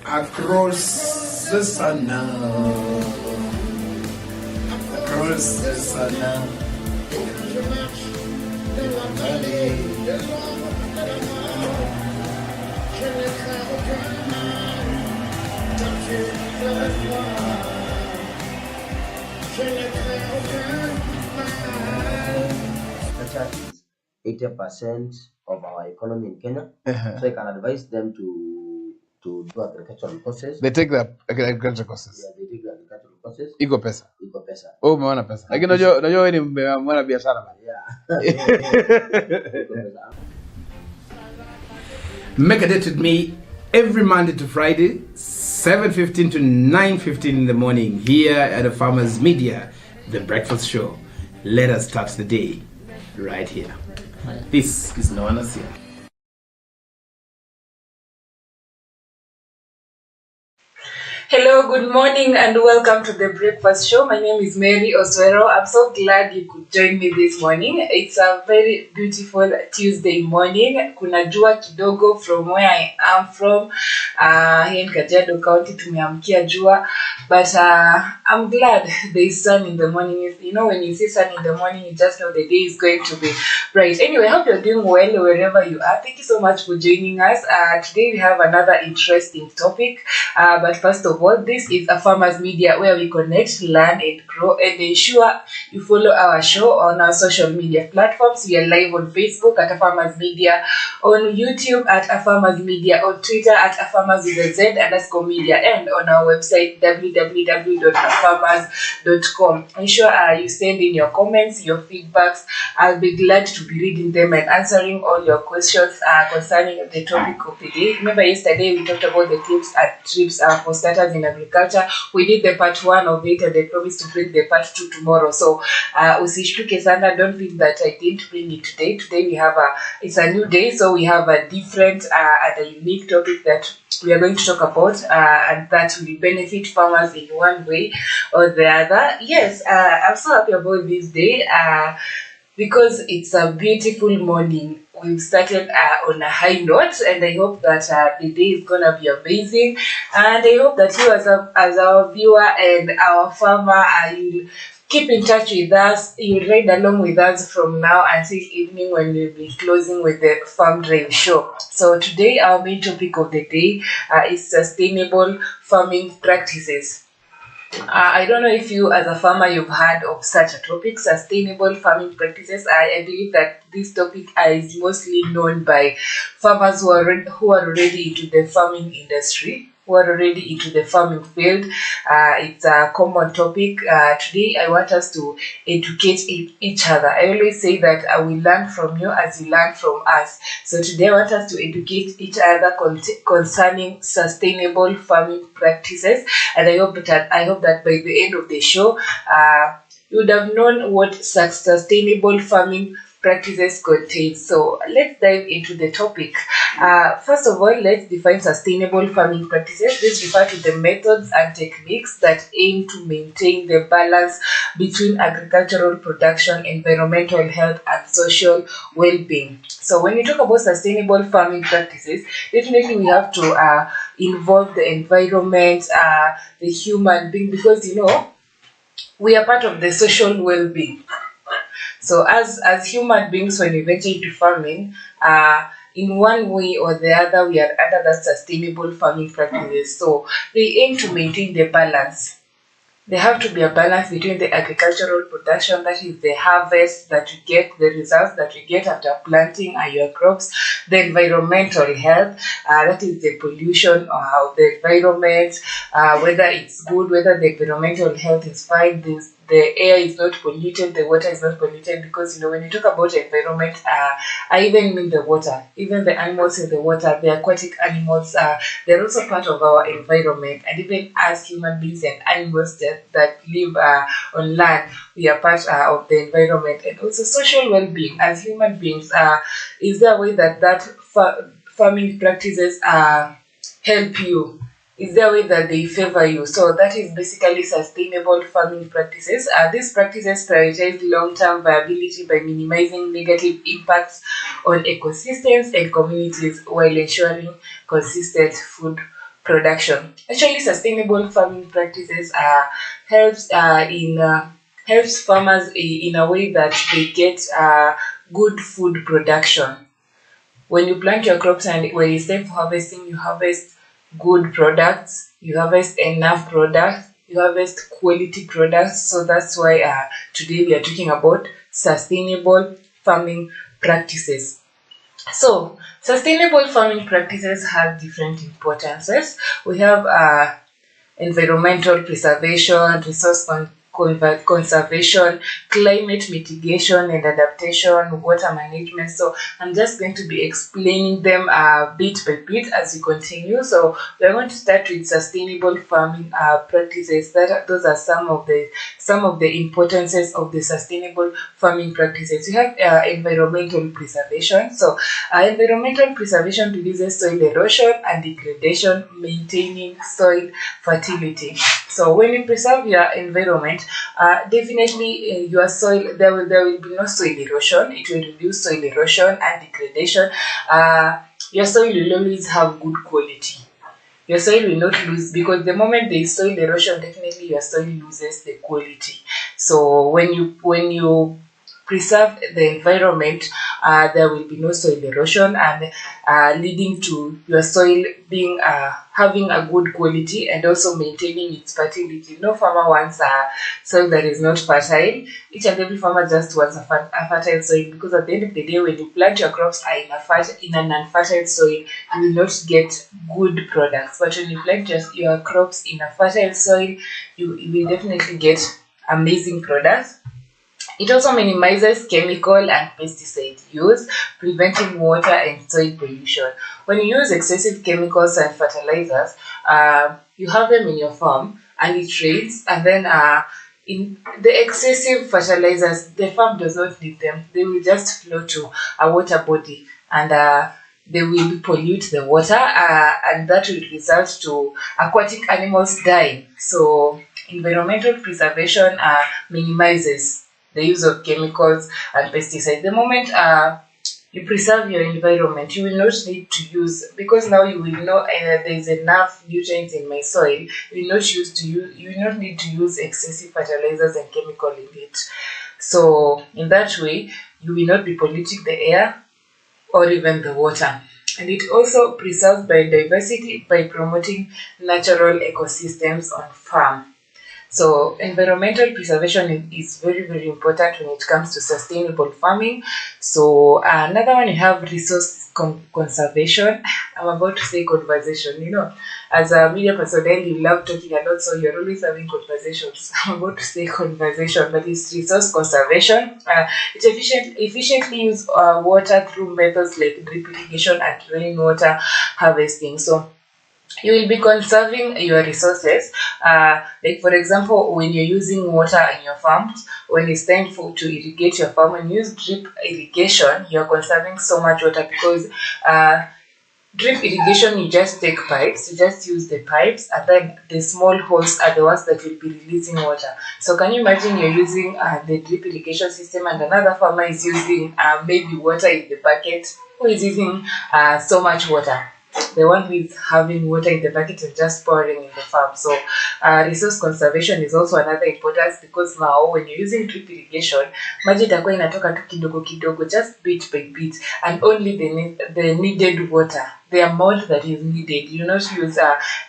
Across the sun now. Across the sun now. Agriculture is 80% of our economy in Kenya. So I can advise them to do agricultural courses. They take the agriculture courses. Yeah, they take the agricultural courses. Iko pesa. Iko pesa. Oh, umeona pesa. Lakini unajua wewe ni mwana biashara. Yeah. Iko pesa. Make a date with me every Monday to Friday, 7:15 to 9:15 in the morning here at the Farmers Media, the breakfast show. Let us start the day right here. This is Noah Nasia. Hello, good morning and welcome to the breakfast show. My name is Mary Oswero. I'm so glad you could join me this morning. It's a very beautiful Tuesday morning. Kuna jua kidogo from where I am from. Here in Kajiado County tumeamkia jua. But I'm glad there is sun in the morning. You know, when you see sun in the morning, you just know the day is going to be bright. Anyway, I hope you're doing well wherever you are. Thank you so much for joining us. Today we have another interesting topic. But first of all, this is a Farmers Media where we connect, learn, and grow, and ensure you follow our show on our social media platforms. We are live on Facebook at a Farmers Media, on YouTube at a Farmers Media, on Twitter at a Farmers with a Z _media, and on our website www.afarmers.com. Ensure you send in your comments, your feedbacks. I'll be glad to be reading them and answering all your questions concerning the topic of the day. Remember, yesterday we talked about the tips for starters in agriculture. We did the part 1 of it, and I promised to bring the part 2 tomorrow. So usishtuke sana, don't think that I didn't bring it today. Today we have it's a new day, so we have a different and a unique topic that we are going to talk about, and that will benefit farmers in one way or the other. Yes, I'm so happy about this day because it's a beautiful morning. We've started on a high note, and I hope that the day is gonna be amazing. And I hope that you, as our viewer and our farmer, you'll keep in touch with us. You'll ride along with us from now until evening when we'll be closing with the Farm Drive show. So today, our main topic of the day is sustainable farming practices. I don't know if you, as a farmer, you've heard of such a topic, sustainable farming practices. I believe that this topic is mostly known by farmers who are already into the farming industry, who are already into the farming field. It's a common topic. Today, I want us to educate each other. I always say that I will learn from you as you learn from us. So today, I want us to educate each other concerning sustainable farming practices. And I hope that by the end of the show, you would have known what sustainable farming practices contain. So let's dive into the topic. First of all, let's define sustainable farming practices. This refers to the methods and techniques that aim to maintain the balance between agricultural production, environmental health, and social well-being. So when we talk about sustainable farming practices, definitely we have to involve the environment, the human being, because we are part of the social well-being. So as human beings, when we venture into farming, in one way or the other, we are under that sustainable farming practices. So they aim to maintain the balance. There have to be a balance between the agricultural production, that is the harvest that you get, the results that you get after planting your crops, the environmental health, that is the pollution of the environment, whether it's good, whether the environmental health is fine, the air is not polluted, the water is not polluted, because when you talk about environment, I even mean the water, even the animals in the water, the aquatic animals, they're also part of our environment. And even as human beings and animals that live on land, we are part of the environment. And also social well-being. As human beings, is there a way that farming practices help you? Is there a way that they favor you? So that is basically sustainable farming practices. These practices prioritize long-term viability by minimizing negative impacts on ecosystems and communities while ensuring consistent food production. Actually, sustainable farming practices helps farmers in a way that they get good food production. When you plant your crops and when it's time for harvesting, you harvest good products, you harvest enough products, you harvest quality products. So that's why today we are talking about sustainable farming practices. So sustainable farming practices have different importances. We have environmental preservation, conservation, climate mitigation and adaptation, water management. So I'm just going to be explaining them bit by bit as we continue. So we're going to start with sustainable farming practices. Those are some of the importances of the sustainable farming practices. We have environmental preservation. So environmental preservation reduces soil erosion and degradation, maintaining soil fertility. So when you preserve your environment, definitely your soil, there will be no soil erosion. It will reduce soil erosion and degradation. Your soil will always have good quality. Your soil will not lose, because the moment there is soil erosion, definitely your soil loses the quality. So when you preserve the environment, there will be no soil erosion, and leading to your soil being having a good quality and also maintaining its fertility. No farmer wants a soil that is not fertile. Each and every farmer just wants a fertile soil, because at the end of the day, when you plant your crops in an unfertile soil, you will not get good products. But when you plant your crops in a fertile soil, you will definitely get amazing products. It also minimizes chemical and pesticide use, preventing water and soil pollution. When you use excessive chemicals and fertilizers, you have them in your farm and it rains, and then in the excessive fertilizers, the farm does not need them. They will just flow to a water body, and they will pollute the water, and that will result to aquatic animals dying. So environmental preservation minimizes the use of chemicals and pesticides. The moment you preserve your environment, you will not need to use, because now you will know there is enough nutrients in my soil. You will not need to use excessive fertilizers and chemical in it. So in that way, you will not be polluting the air or even the water. And it also preserves biodiversity by promoting natural ecosystems on farm. So environmental preservation is very, very important when it comes to sustainable farming. So another one, you have resource conservation. I'm about to say conversation. As a media personnel, you love talking a lot, so you're always having conversations. I'm about to say conversation, but it's resource conservation. It efficiently use water through methods like drip irrigation and rainwater harvesting. So you will be conserving your resources. Like for example, when you're using water in your farms, when it's time to irrigate your farm, when you use drip irrigation, you're conserving so much water, because drip irrigation, you just take pipes, you just use the pipes, and then the small holes are the ones that will be releasing water. So can you imagine you're using the drip irrigation system, and another farmer is using maybe water in the bucket, who is using so much water? The one who is having water in the bucket and just pouring in the farm. So resource conservation is also another importance, because now when you're using drip irrigation, maji itakuwa inatoka tu kidogo kidogo, just bit by bit, and only the needed water, the amount that is needed. You not use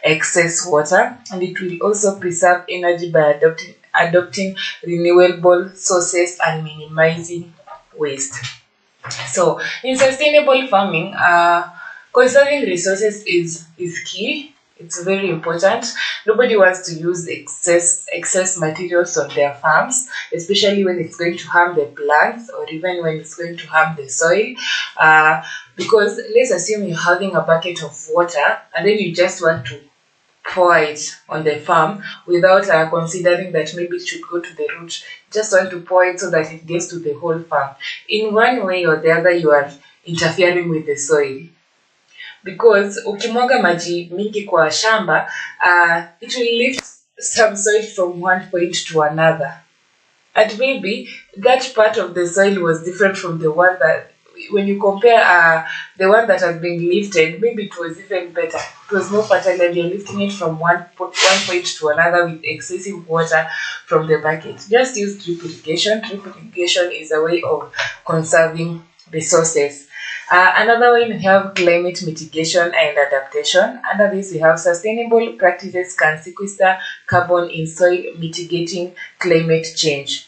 excess water. And it will also preserve energy by adopting renewable sources and minimizing waste. So in sustainable farming, conserving resources is key. It's very important. Nobody wants to use excess materials on their farms, especially when it's going to harm the plants or even when it's going to harm the soil. Because let's assume you're having a bucket of water and then you just want to pour it on the farm without considering that maybe it should go to the root. Just want to pour it so that it gets to the whole farm. In one way or the other, you are interfering with the soil. Because ukimwaga maji mingi kwa shamba, it will lift some soil from one point to another. And maybe that part of the soil was different from the one that when you compare the one that has been lifted, maybe it was even better. It was more fertile, and you're lifting it from one point to another with excessive water from the bucket. Just use drip irrigation. Drip irrigation is a way of conserving resources. Another way, we have climate mitigation and adaptation. Under this, we have sustainable practices can sequester carbon in soil, mitigating climate change.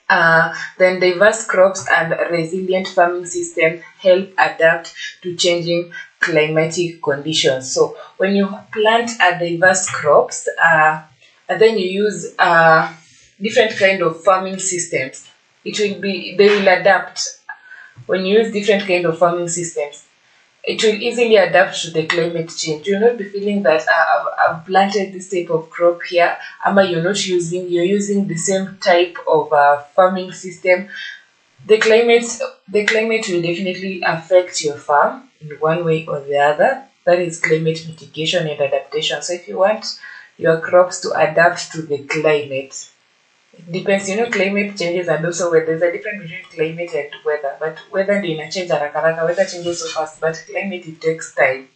Then diverse crops and resilient farming system help adapt to changing climatic conditions. So when you plant diverse crops, and then you use different kind of farming systems, they will adapt. When you use different kind of farming systems, it will easily adapt to the climate change. You'll not be feeling that I've planted this type of crop here, you're using the same type of farming system. The climate will definitely affect your farm in one way or the other. That is climate mitigation and adaptation. So if you want your crops to adapt to the climate, it depends, climate changes, and also where there's a difference between climate and weather. But weather do not change haraka, weather changes so fast, but climate, it takes time.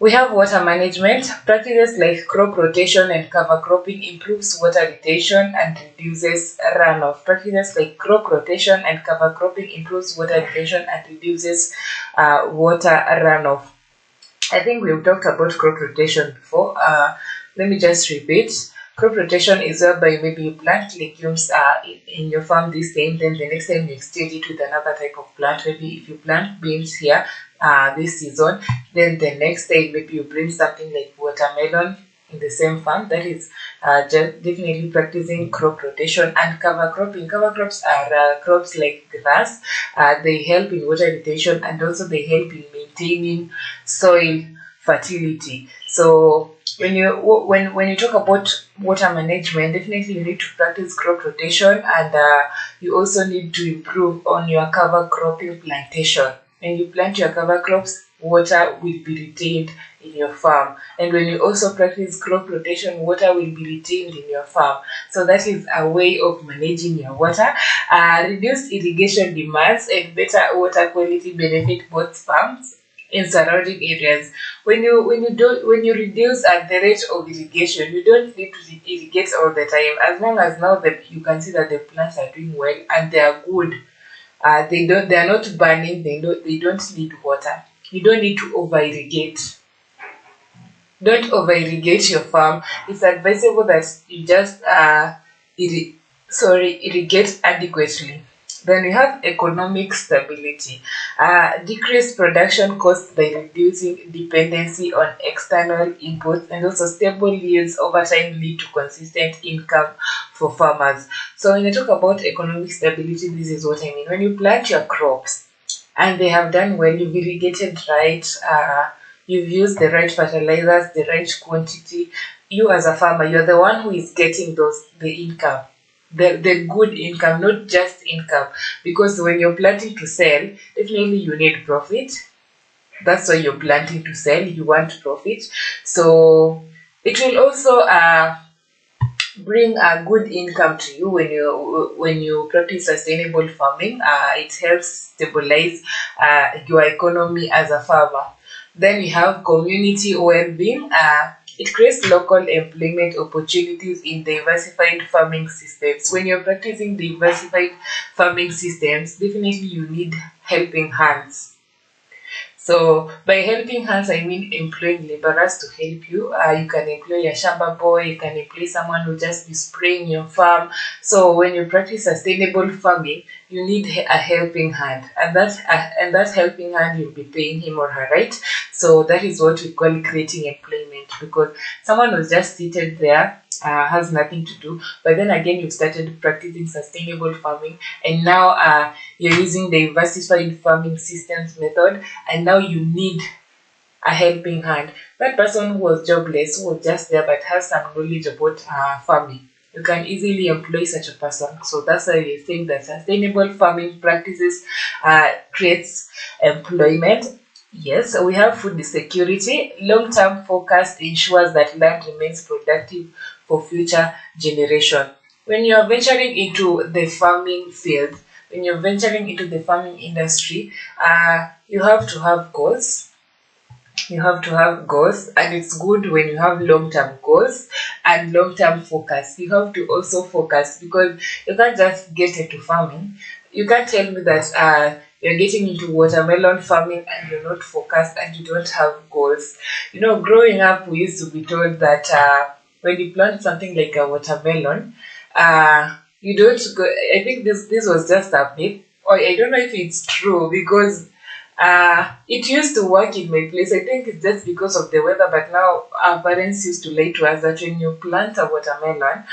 We have water management. Practices like crop rotation and cover cropping improves water retention and reduces runoff. Practices like crop rotation and cover cropping improves water retention and reduces water runoff. I think we've talked about crop rotation before. Let me just repeat. Crop rotation is whereby maybe you plant legumes in your farm this time, then the next time you exchange it with another type of plant. Maybe if you plant beans here this season, then the next time maybe you bring something like watermelon in the same farm. That is just definitely practicing crop rotation. And cover cropping. Cover crops are crops like grass. They help in water retention, and also they help in maintaining soil fertility. So when you talk about water management, definitely you need to practice crop rotation, and you also need to improve on your cover cropping plantation. When you plant your cover crops, water will be retained in your farm, and when you also practice crop rotation, water will be retained in your farm. So that is a way of managing your water. Reduced irrigation demands and better water quality benefit both farms in surrounding areas. When you reduce the rate of irrigation, you don't need to irrigate all the time. As long as now that you can see that the plants are doing well and they are good, they are not burning, they don't need water. You don't need to over irrigate. Don't over irrigate your farm. It's advisable that you just irrigate adequately. Then we have economic stability. Decrease production costs by reducing dependency on external inputs, and also stable yields over time lead to consistent income for farmers. So when you talk about economic stability, this is what I mean. When you plant your crops and they have done well, you've irrigated right, you've used the right fertilizers, the right quantity, you as a farmer, you're the one who is getting the income. The good income, not just income, because when you're planting to sell, definitely you need profit. That's why you're planting to sell, you want profit. So it will also bring a good income to you when you practice sustainable farming. It helps stabilize your economy as a farmer. Then we have community well-being. It creates local employment opportunities in diversified farming systems. When you're practicing diversified farming systems, definitely you need helping hands. So by helping hands, I mean employing laborers to help you. You can employ a shamba boy, you can employ someone who just be spraying your farm. So when you practice sustainable farming, you need a helping hand, and that helping hand, you'll be paying him or her, right? So that is what we call creating employment, because someone who's just seated there has nothing to do, but then again you've started practicing sustainable farming, and now you're using the diversified farming systems method, and now you need a helping hand. That person who was jobless, who was just there but has some knowledge about farming, you can easily employ such a person. So that's why we think that sustainable farming practices creates employment. Yes, we have food security. Long-term focus ensures that land remains productive for future generation. When you are venturing into the farming field, when you're venturing into the farming industry, you have to have goals. You have to have goals, and it's good when you have long-term goals and long-term focus. You have to also focus, because you can't just get into farming. You can't tell me that you're getting into watermelon farming and you're not focused and you don't have goals. Growing up, we used to be told that when you plant something like a watermelon, you don't go. I think this was just a myth, or I don't know if it's true, because it used to work in my place. I think it's just because of the weather, but now our parents used to lie to us that when you plant a watermelon,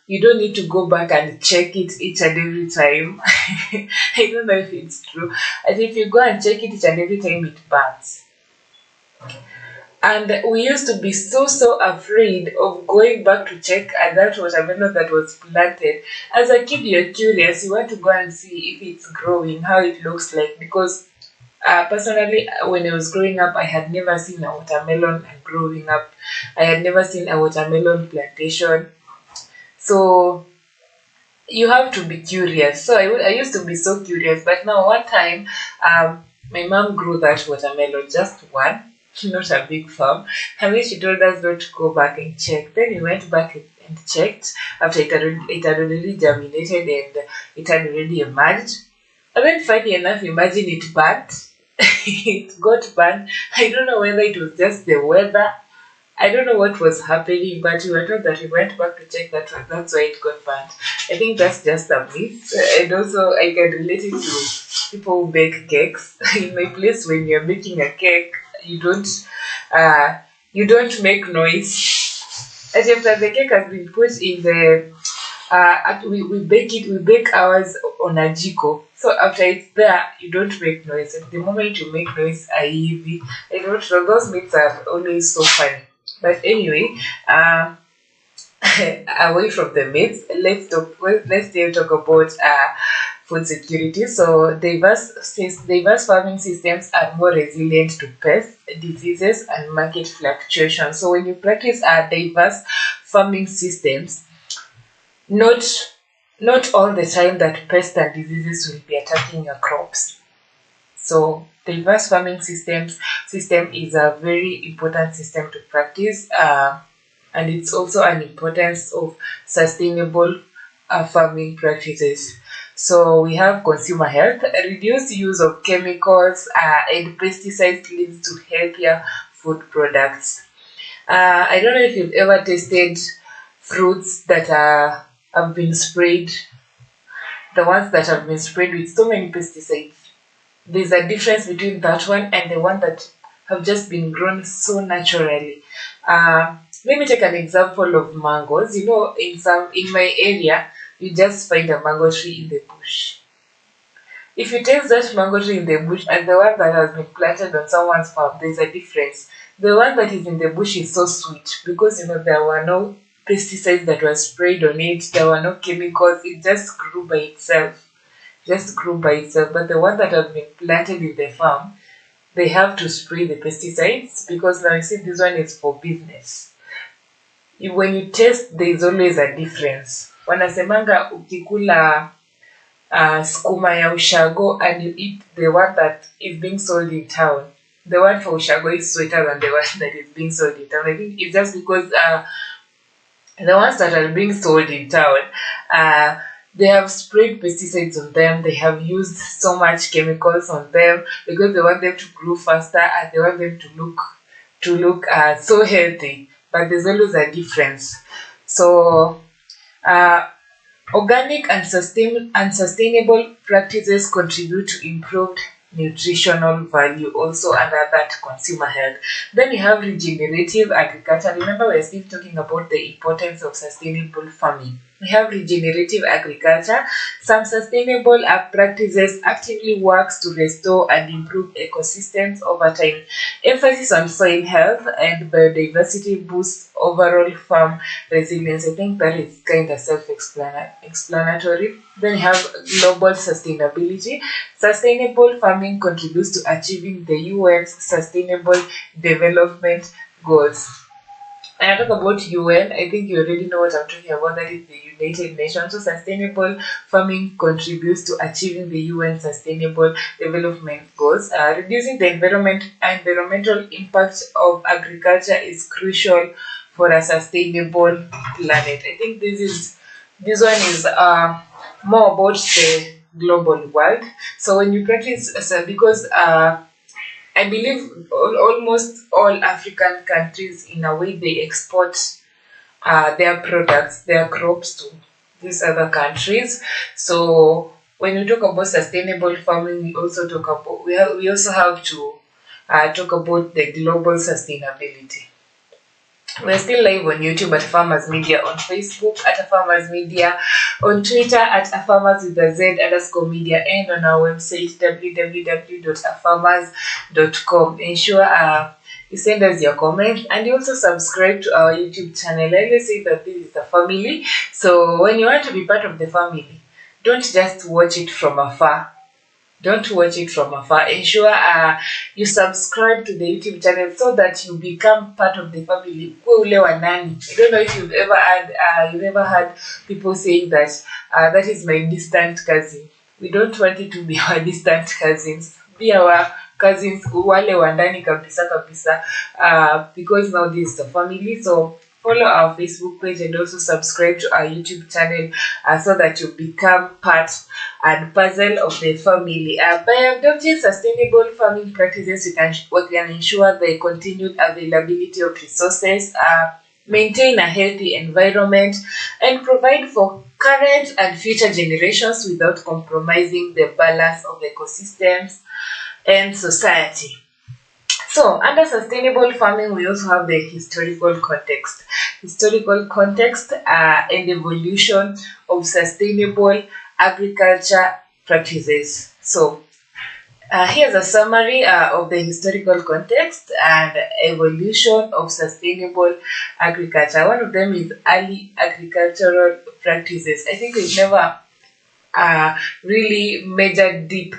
you don't need to go back and check it each and every time. I don't know if it's true. And if you go and check it each and every time, it burns. And we used to be so afraid of going back to check that watermelon that was planted. As a kid, you're curious. You want to go and see if it's growing, how it looks like. Because personally, when I was growing up, I had never seen a watermelon growing up. I had never seen a watermelon plantation. So you have to be curious. So I used to be so curious. But now one time, my mom grew that watermelon, just one, not a big farm. And then she told us not to go back and check. Then we went back and checked after it had already germinated and it had already emerged. And then funny enough, imagine it burnt. It got burnt. I don't know whether it was just the weather. I don't know what was happening, but we were told that we went back to check that's why it got burnt. I think that's just a myth. And also, I can relate it to people who bake cakes. In my place, when you're making a cake, you don't make noise. And after the cake has been put in the we bake ours on a jiko. So after it's there, you don't make noise. And the moment you make noise, I don't know, those myths are always so funny. But anyway, away from the myths, let's still talk about food security. So diverse farming systems are more resilient to pests, diseases, and market fluctuations. So when you practice diverse farming systems, not all the time that pests and diseases will be attacking your crops. So diverse farming system is a very important system to practice, and it's also an importance of sustainable farming practices. So we have consumer health. Reduced use of chemicals and pesticides leads to healthier food products. I don't know if you've ever tasted fruits that have been sprayed, the ones that have been sprayed with so many pesticides. There's a difference between that one and the one that have just been grown so naturally. Let me take an example of mangoes. In my area, you just find a mango tree in the bush. If you taste that mango tree in the bush and the one that has been planted on someone's farm, there's a difference. The one that is in the bush is so sweet because there were no pesticides that were sprayed on it. There were no chemicals. It just grew by itself. But the one that has been planted in the farm, they have to spray the pesticides because now you see this one is for business. When you taste, there is always a difference. Wanasemanga ukikula skuma ya ushago and you eat the one that is being sold in town, the one for ushago is sweeter than the one that is being sold in town. I think it's just because the ones that are being sold in town, they have sprayed pesticides on them. They have used so much chemicals on them because they want them to grow faster and they want them to look so healthy. But there's always a difference. So organic and sustainable practices contribute to improved nutritional value also under that consumer health. Then we have regenerative agriculture. Remember, we're still talking about the importance of sustainable farming. We have regenerative agriculture. Some sustainable practices actively works to restore and improve ecosystems over time. Emphasis on soil health and biodiversity boosts overall farm resilience. I think that is kind of self-explanatory. Then we have global sustainability. Sustainable farming contributes to achieving the UN's Sustainable Development Goals. And I talk about UN, I think you already know what I'm talking about. That is the United Nations. So sustainable farming contributes to achieving the UN Sustainable Development Goals. Reducing the environmental impact of agriculture is crucial for a sustainable planet. I think this one is more about the global world. So when you practice, because I believe almost all African countries, in a way, they export their products, their crops to these other countries. So when we talk about sustainable farming, we also talk about we also have to talk about the global sustainability. We're still live on YouTube at Farmers Media, on Facebook at Farmers Media, on Twitter at Farmers with a Z _ media, and on our website www.afarmers.com. Ensure you send us your comments, and you also subscribe to our YouTube channel. I always say that this is a family, so when you want to be part of the family, don't just watch it from afar. Don't watch it from afar. Ensure you subscribe to the YouTube channel so that you become part of the family. I don't know if you've ever had people saying that that is my distant cousin. We don't want it to be our distant cousins. Be our cousins wale wa ndani kabisa kabisa, because now this is the family. So follow our Facebook page and also subscribe to our YouTube channel so that you become part and parcel of the family. By adopting sustainable farming practices, we can ensure the continued availability of resources, maintain a healthy environment, and provide for current and future generations without compromising the balance of ecosystems and society. So, under sustainable farming, we also have the historical context. Historical context and evolution of sustainable agriculture practices. So, here's a summary of the historical context and evolution of sustainable agriculture. One of them is early agricultural practices. I think we've never really measured deep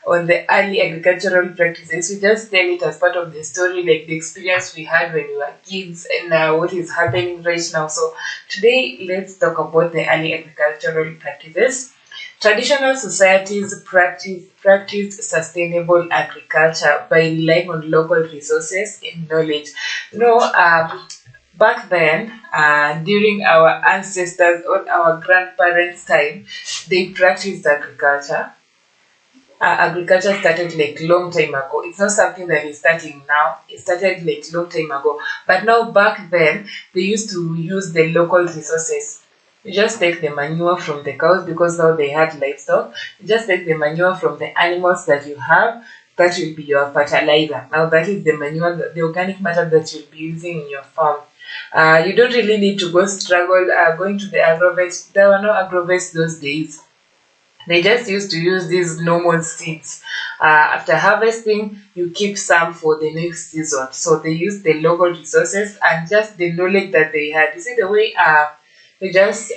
on the early agricultural practices. We just tell it as part of the story, like the experience we had when we were kids and what is happening right now. So today, let's talk about the early agricultural practices. Traditional societies practice sustainable agriculture by relying on local resources and knowledge. Back then, during our ancestors or our grandparents' time, they practiced agriculture. Agriculture started like long time ago. It's not something that is starting now. It started like long time ago. But now back then, they used to use the local resources. You just take the manure from the cows, because now they had livestock. You just take the manure from the animals that you have. That will be your fertilizer. Now that is the manure, the organic matter that you'll be using in your farm. You don't really need to go struggle going to the agrovet. There were no agrovets those days. They just used to use these normal seeds. After harvesting, you keep some for the next season. So they use the local resources and just the knowledge that they had. You see the way they just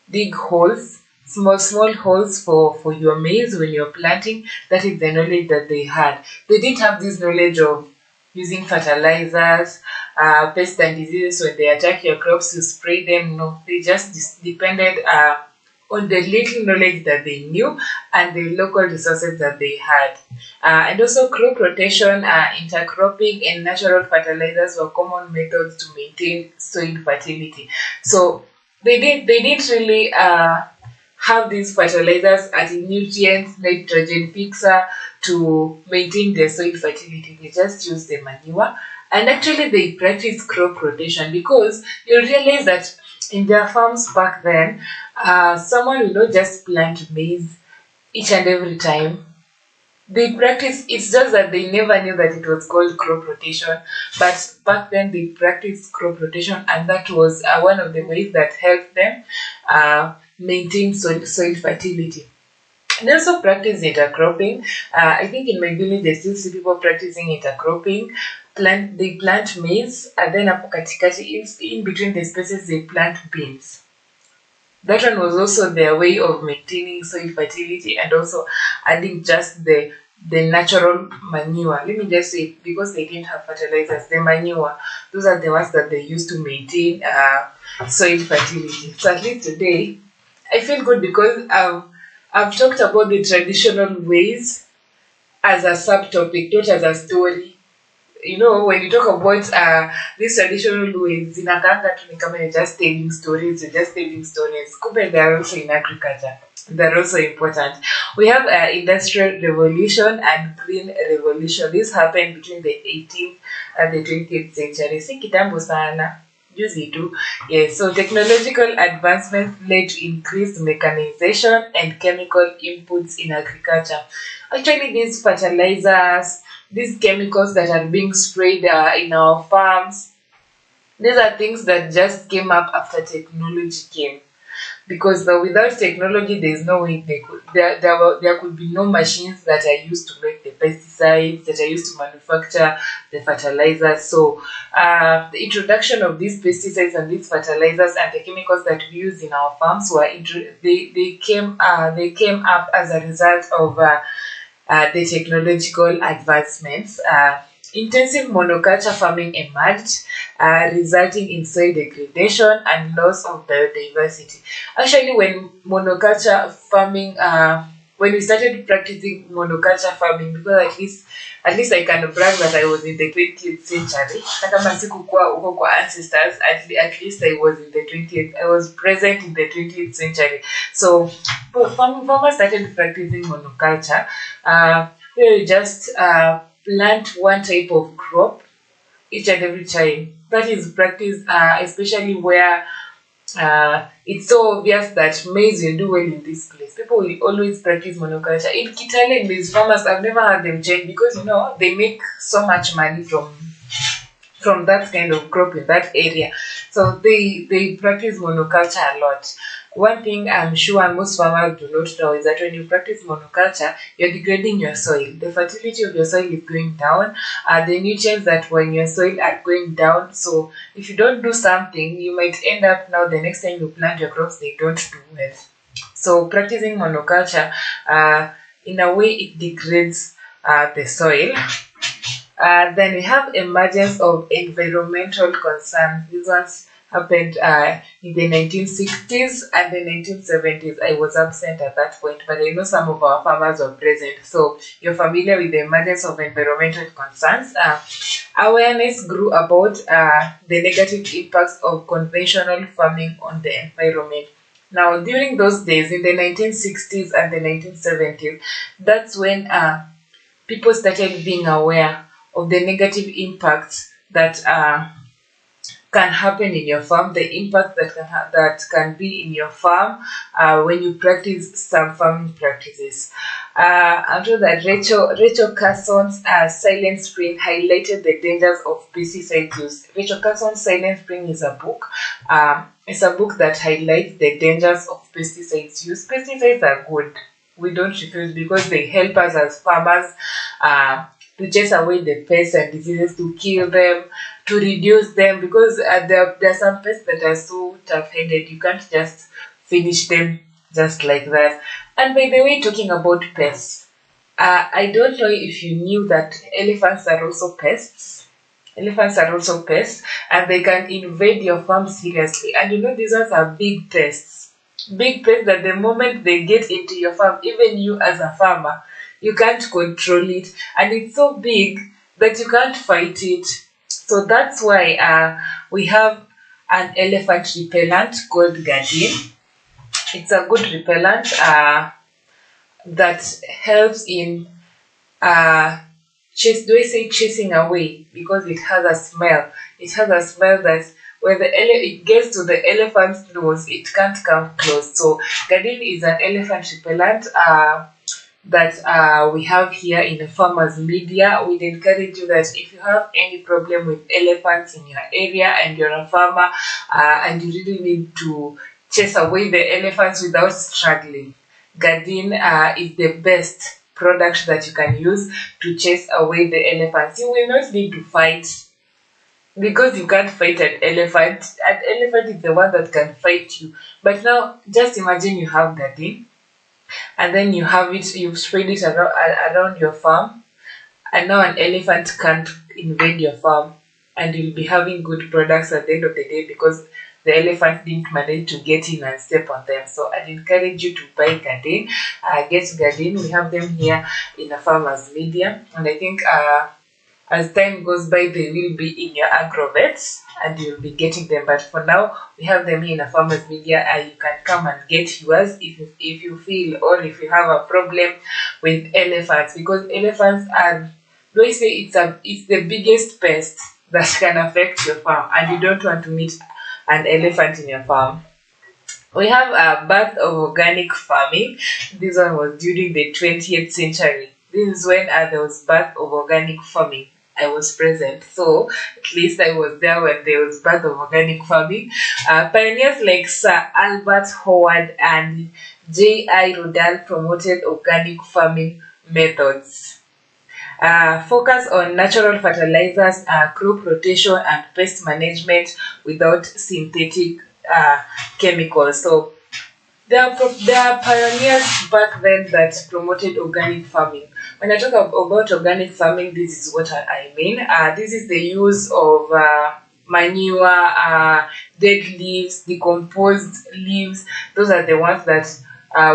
dig holes, small holes for your maize when you're planting. That is the knowledge that they had. They didn't have this knowledge of using fertilizers, pests and diseases when they attack your crops to spray them. No, they just depended on the little knowledge that they knew and the local resources that they had. And also crop rotation, intercropping, and natural fertilizers were common methods to maintain soil fertility. So they didn't really have these fertilizers as a nutrient nitrogen fixer to maintain their soil fertility. They just use the manure. And actually they practice crop rotation, because you realize that in their farms back then, someone will not just plant maize each and every time. They practice, it's just that they never knew that it was called crop rotation. But back then they practiced crop rotation, and that was one of the ways that helped them maintain soil fertility. They also practice intercropping. I think in my village I still see people practicing intercropping. They plant maize, and then in between the spaces they plant beans. That one was also their way of maintaining soil fertility and also adding just the the natural manure. Let me just say, because they didn't have fertilizers, the manure, those are the ones that they used to maintain soil fertility. So at least today, I feel good because I've talked about the traditional ways as a subtopic, not as a story. You know, when you talk about these traditional ways, zinakanga tu ni kama you're just telling stories, you're just telling stories. Kumbe they are also in agriculture. They're also important. We have industrial revolution and green revolution. This happened between the 18th and the 20th century. Si kitambo sana. Juzi tu. Yes, so technological advancements led to increased mechanization and chemical inputs in agriculture. Actually, these fertilizers, these chemicals that are being sprayed in our farms, these are things that just came up after technology came. Because without technology, there is no way there could be no machines that are used to make the pesticides, that are used to manufacture the fertilizers. So the introduction of these pesticides and these fertilizers and the chemicals that we use in our farms they came up as a result of the technological advancements. Intensive monoculture farming emerged, resulting in soil degradation and loss of biodiversity. Actually, when monoculture farming, when we started practicing monoculture farming, because at least I can brag that I was in the 20th century. Hata kama sikukuwa huko kwa ancestors, at least I was in the 20th. I was present in the 20th century. So farmers started practicing monoculture. Where you just plant one type of crop each and every time. That is practice, especially where it's so obvious that maize will do well in this place. People will always practice monoculture. In Kitale, these farmers, I've never had them change because they make so much money from that kind of crop in that area. So they practice monoculture a lot. One thing I'm sure most farmers do not know is that when you practice monoculture, you're degrading your soil. The fertility of your soil is going down. The nutrients that were in your soil are going down. So if you don't do something, you might end up now the next time you plant your crops, they don't do well. So practicing monoculture, in a way, it degrades the soil. Then we have emergence of environmental concerns. These ones happened in the 1960s and the 1970s. I was absent at that point, but I know some of our farmers were present. So you're familiar with the emergence of environmental concerns. Awareness grew about the negative impacts of conventional farming on the environment. Now, during those days, in the 1960s and the 1970s, that's when people started being aware of the negative impacts that can happen in your farm, the impact that can be in your farm when you practice some farming practices. After that, Rachel Carson's Silent Spring highlighted the dangers of pesticide use. Rachel Carson's Silent Spring is a book. It's a book that highlights the dangers of pesticides use. Pesticides are good. We don't refuse because they help us as farmers to chase away the pests and diseases, to kill them, to reduce them, because there are some pests that are so tough-headed, you can't just finish them just like that. And by the way, talking about pests, I don't know if you knew that elephants are also pests. Elephants are also pests, and they can invade your farm seriously. And these ones are big pests. Big pests that the moment they get into your farm, even you as a farmer, you can't control it, and it's so big that you can't fight it. So that's why we have an elephant repellent called Gadin. It's a good repellent that helps in chasing away, because it has a smell. It has a smell that when it gets to the elephant's nose, it can't come close. So Gadin is an elephant repellent that we have here in the Farmers Media. We'd encourage you that if you have any problem with elephants in your area and you're a farmer and you really need to chase away the elephants without struggling, Gadin is the best product that you can use to chase away the elephants. You will not need to fight, because you can't fight an elephant. An elephant is the one that can fight you. But now, just imagine you have Gadin. and then you have it, you spread it around your farm, and now an elephant can't invade your farm, and you'll be having good products at the end of the day because the elephant didn't manage to get in and step on them. So I'd encourage you to buy Garden. Get Garden. We have them here in a farmer's media, and I think as time goes by, they will be in your agrovets and you'll be getting them. But for now, we have them here in a farmer's media. You can come and get yours if you feel, or if you have a problem with elephants, because elephants are, do I say, it's the biggest pest that can affect your farm, and you don't want to meet an elephant in your farm. We have a birth of organic farming. This one was during the 20th century. This is when there was birth of organic farming. I was present, so at least I was there when there was birth of organic farming. Pioneers like Sir Albert Howard and J.I. Rudall promoted organic farming methods. Focus on natural fertilizers, crop rotation, and pest management without synthetic chemicals. So there are pioneers back then that promoted organic farming. When I talk about organic farming, this is what I mean. This is the use of manure, dead leaves, decomposed leaves. Those are the ones that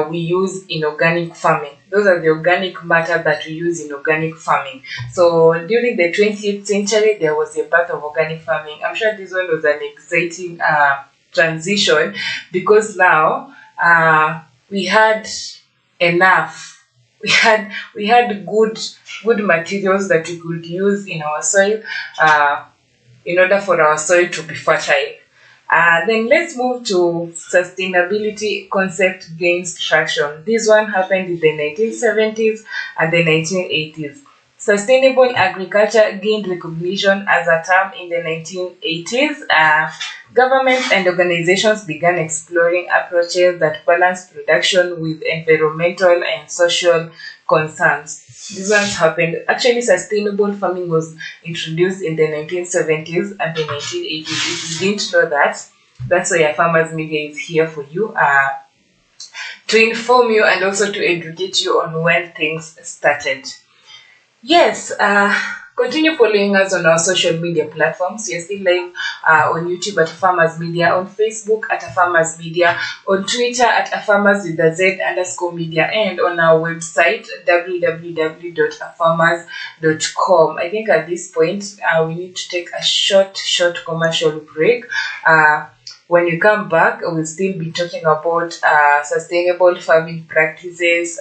we use in organic farming. Those are the organic matter that we use in organic farming. So during the 20th century, there was a birth of organic farming. I'm sure this one was an exciting transition, because now we had enough. We had good materials that we could use in our soil in order for our soil to be fertile. Then let's move to sustainability concept gains traction. This one happened in the 1970s and the 1980s. Sustainable agriculture gained recognition as a term in the 1980s. Governments and organizations began exploring approaches that balance production with environmental and social concerns. This one happened. Actually, sustainable farming was introduced in the 1970s and the 1980s. If you didn't know that, that's why Farmers Media is here for you, to inform you and also to educate you on when things started. Yes, continue following us on our social media platforms. We are still live on YouTube at Farmers Media, on Facebook at Farmers Media, on Twitter at @farmers_media, and on our website www.farmers.com. I think at this point we need to take a short commercial break. When you come back, we'll still be talking about sustainable farming practices,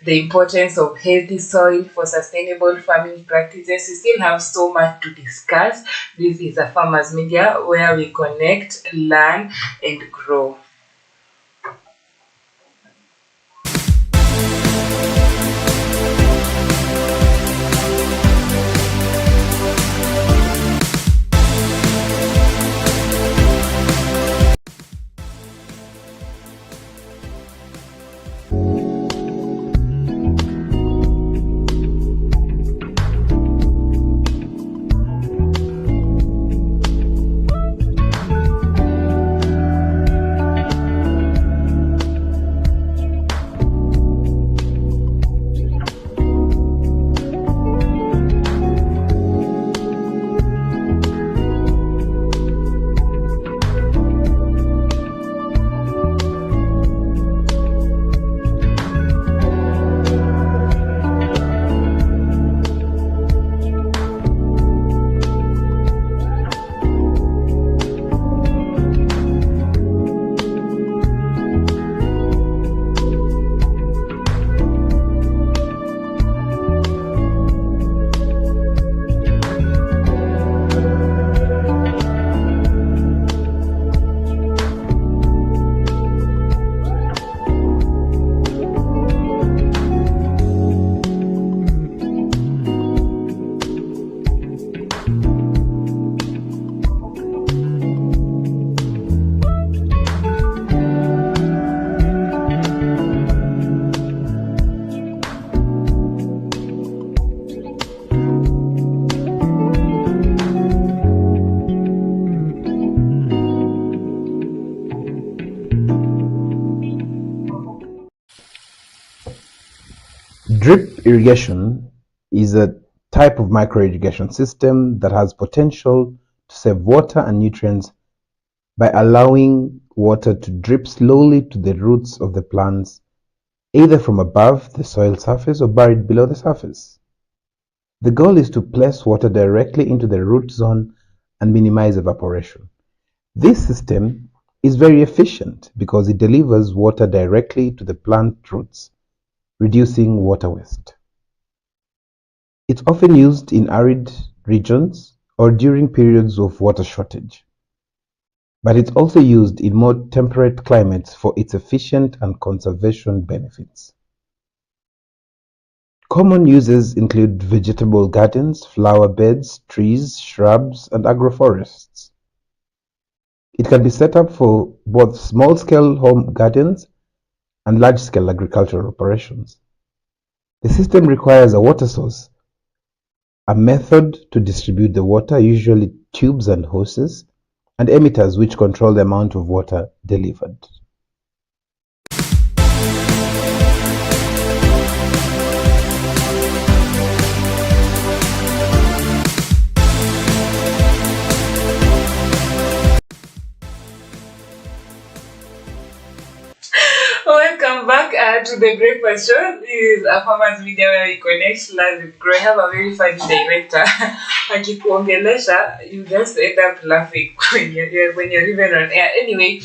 the importance of healthy soil for sustainable farming practices. We still have so much to discuss. This is a Farmers Media where we connect, learn, and grow. drip irrigation is a type of micro irrigation system that has potential to save water and nutrients by allowing water to drip slowly to the roots of the plants, either from above the soil surface or buried below the surface. The goal is to place water directly into the root zone and minimize evaporation. This system is very efficient because it delivers water directly to the plant roots, reducing water waste. It's often used in arid regions or during periods of water shortage, but it's also used in more temperate climates for its efficient and conservation benefits. Common uses include vegetable gardens, flower beds, trees, shrubs, and agroforests. It can be set up for both small-scale home gardens and large-scale agricultural operations. The system requires a water source, a method to distribute the water, usually tubes and hoses, and emitters which control the amount of water delivered. Welcome back to the Breakfast Show. This is a Farmers Media where we connect, learn, and grow. I have a very funny director. Akikuongelesha, you just end up laughing when you're even on air. Anyway,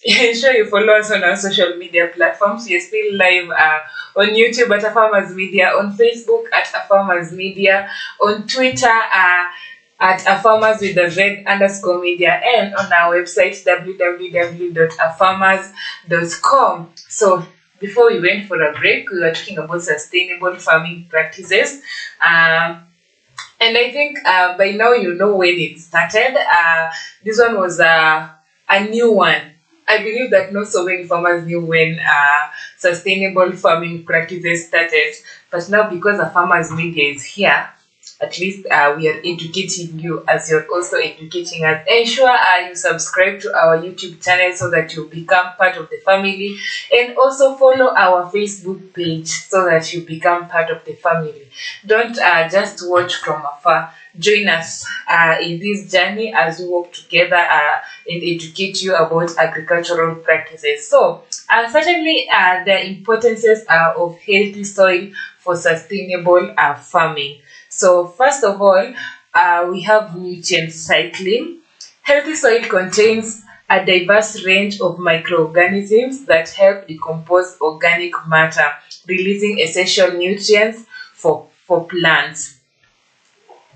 ensure you follow us on our social media platforms. We're still live on YouTube at A Farmers Media, on Facebook at A Farmers Media, on Twitter at afarmers with the Z_media, and on our website www.afarmers.com. So before we went for a break, we were talking about sustainable farming practices. And I think by now you know when it started. This one was a new one. I believe that not so many farmers knew when sustainable farming practices started. But now, because A Farmers Media is here, at least we are educating you as you're also educating us. Ensure you subscribe to our YouTube channel so that you become part of the family, and also follow our Facebook page so that you become part of the family. Don't just watch from afar. Join us in this journey as we work together and educate you about agricultural practices. So certainly the importances of healthy soil for sustainable farming. So first of all, we have nutrient cycling. Healthy soil contains a diverse range of microorganisms that help decompose organic matter, releasing essential nutrients for plants.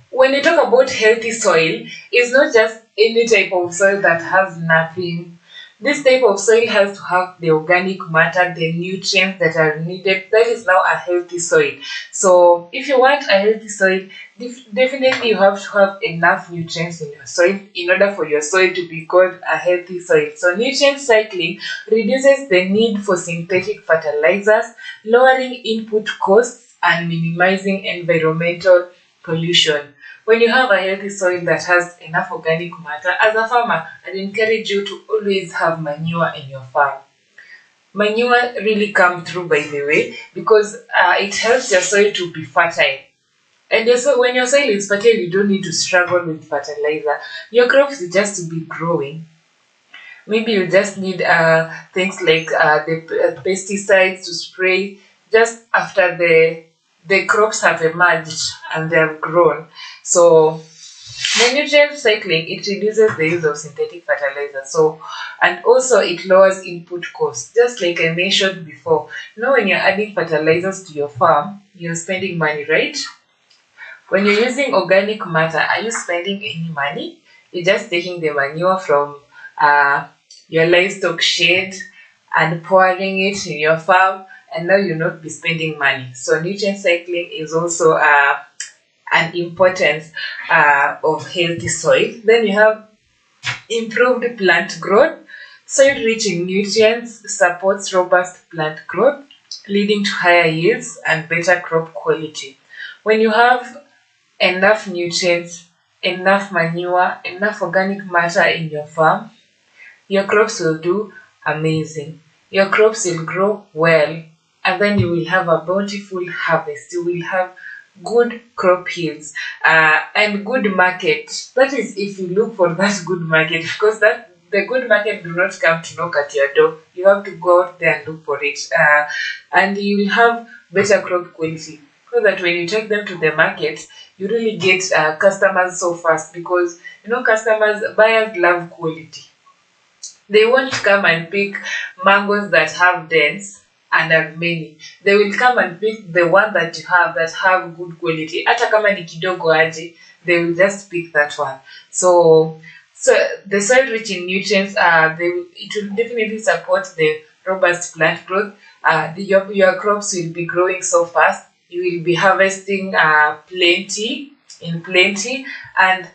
When you talk about healthy soil, it's not just any type of soil that has nothing. This type of soil has to have the organic matter, the nutrients that are needed. That is now a healthy soil. So if you want a healthy soil, definitely you have to have enough nutrients in your soil in order for your soil to be called a healthy soil. So nutrient cycling reduces the need for synthetic fertilizers, lowering input costs and minimizing environmental pollution. When you have a healthy soil that has enough organic matter, as a farmer, I'd encourage you to always have manure in your farm. Manure really comes through, by the way, because it helps your soil to be fertile. And when your soil is fertile, you don't need to struggle with fertilizer. Your crops will just be growing. Maybe you just need things like the pesticides to spray just after the crops have emerged and they have grown. So the nutrient cycling, it reduces the use of synthetic fertilizer. And also it lowers input costs. Just like I mentioned before, now when you're adding fertilizers to your farm, you're spending money, right? When you're using organic matter, are you spending any money? You're just taking the manure from your livestock shed and pouring it in your farm, and now you'll not be spending money. So nutrient cycling is also an importance of healthy soil. Then you have improved plant growth. Soil rich in nutrients supports robust plant growth, leading to higher yields and better crop quality. When you have enough nutrients, enough manure, enough organic matter in your farm, your crops will do amazing. Your crops will grow well. and then you will have a bountiful harvest. You will have good crop yields and good market. That is if you look for that good market, because that the good market do not come to knock at your door. You have to go out there and look for it, and you will have better crop quality, so that when you take them to the market, you really get customers so fast, because buyers love quality. They won't come and pick mangoes that have dents and are many. They will come and pick the one that you have that have good quality. Hata kama ni kidogo aje, they will just pick that one. So the soil rich in nutrients, it will definitely support the robust plant growth. Your crops will be growing so fast. You will be harvesting plenty, and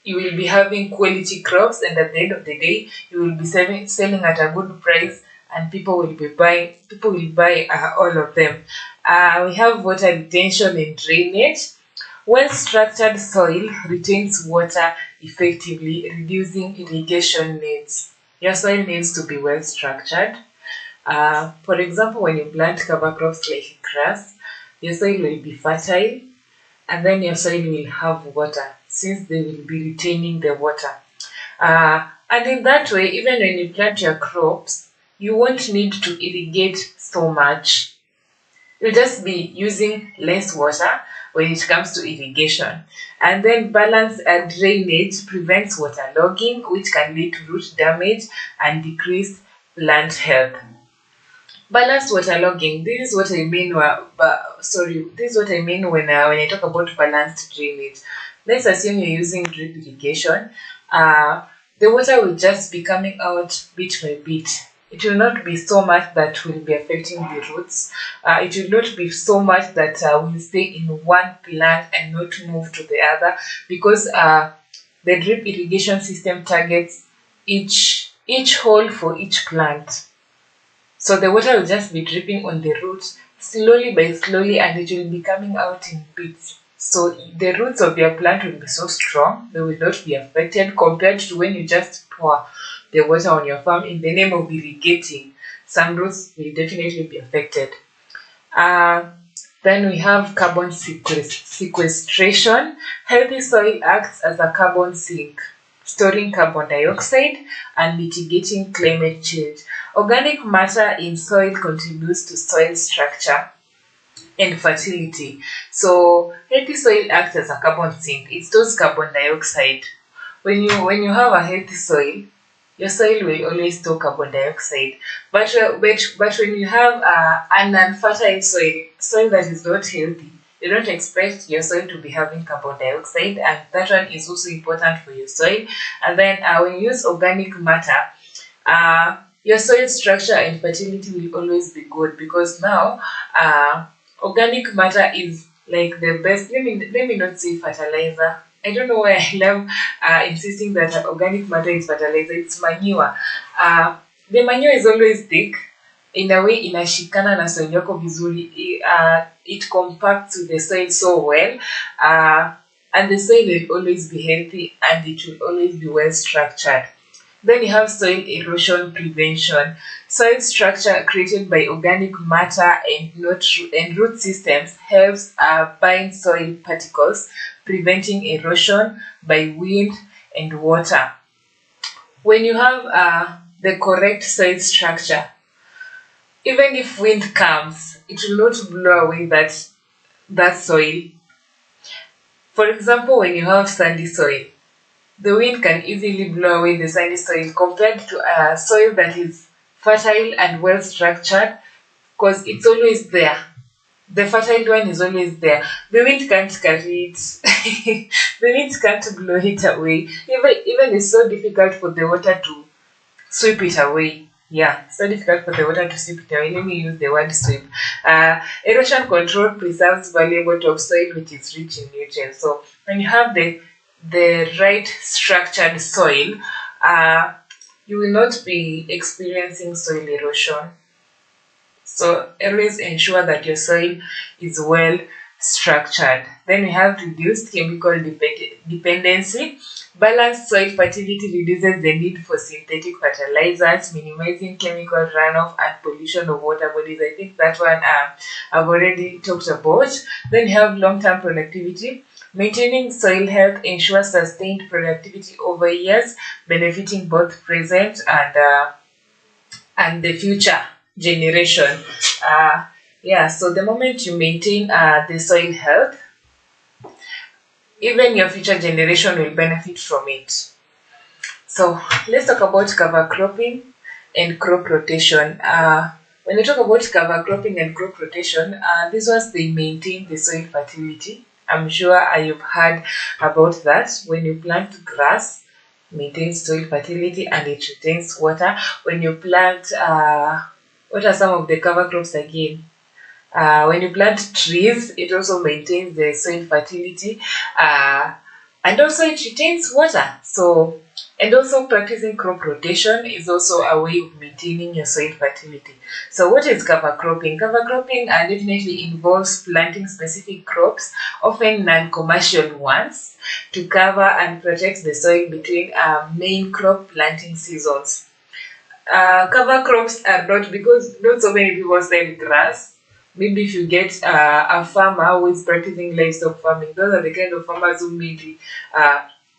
you will be having quality crops, and at the end of the day, you will be selling at a good price, and people will buy all of them. We have water retention and drainage. Well-structured soil retains water effectively, reducing irrigation needs. Your soil needs to be well-structured. For example, when you plant cover crops like grass, your soil will be fertile, and then your soil will have water, since they will be retaining the water. And in that way, even when you plant your crops, you won't need to irrigate so much. You'll just be using less water when it comes to irrigation. And then balanced drainage prevents waterlogging, which can lead to root damage and decreased plant health. Balanced waterlogging. This is what I mean. This is what I mean when I talk about balanced drainage. Let's assume you're using drip irrigation. The water will just be coming out bit by bit. It will not be so much that will be affecting the roots. It will not be so much that will stay in one plant and not move to the other, because the drip irrigation system targets each hole for each plant. So the water will just be dripping on the roots slowly by slowly, and it will be coming out in bits. So the roots of your plant will be so strong, they will not be affected, compared to when you just pour the water on your farm in the name of irrigating. Some roots will definitely be affected. Then we have carbon sequestration. Healthy soil acts as a carbon sink, storing carbon dioxide and mitigating climate change. Organic matter in soil contributes to soil structure and fertility. So healthy soil acts as a carbon sink. It stores carbon dioxide. When you have a healthy soil, your soil will always store carbon dioxide. But when you have an unfertile soil that is not healthy, you don't expect your soil to be having carbon dioxide, and that one is also important for your soil. And then when you use organic matter, your soil structure and fertility will always be good, because now organic matter is like the best. Let me not say fertilizer. I don't know why I love insisting that organic matter is fertilizer. It's manure. The manure is always thick. In a way, inashikana na soil yako vizuri. It compacts with the soil so well. And the soil will always be healthy, and it will always be well structured. Then you have soil erosion prevention. Soil structure created by organic matter and root systems helps bind soil particles, preventing erosion by wind and water. When you have the correct soil structure, even if wind comes, it will not blow away that soil. For example, when you have sandy soil, the wind can easily blow away the sandy soil, compared to a soil that is fertile and well structured, because it's always there. The fertile one is always there. The wind can't carry it. The wind can't blow it away. Even it's so difficult for the water to sweep it away. Yeah, so difficult for the water to sweep it away. Let me use the word sweep. Erosion control preserves valuable topsoil, which is rich in nutrients. So when you have the right structured soil, you will not be experiencing soil erosion. So always ensure that your soil is well structured. Then we have reduced chemical dependency. Balanced soil fertility reduces the need for synthetic fertilizers, minimizing chemical runoff and pollution of water bodies. I think that one I've already talked about. Then you have long-term productivity. Maintaining soil health ensures sustained productivity over years, benefiting both present and the future generation. So the moment you maintain the soil health, even your future generation will benefit from it. So let's talk about cover cropping and crop rotation. When we talk about cover cropping and crop rotation, these ones, they maintain the soil fertility. I'm sure you've heard about that. When you plant grass, it maintains soil fertility and it retains water. When you plant, what are some of the cover crops again? When you plant trees, it also maintains the soil fertility, and also it retains water. So, and also practicing crop rotation is also a way of maintaining your soil fertility. So what is cover cropping? Cover cropping definitely involves planting specific crops, often non-commercial ones, to cover and protect the soil between main crop planting seasons. Cover crops are not, because not so many people sell grass. Maybe if you get a farmer who is practicing livestock farming, those are the kind of farmers who mainly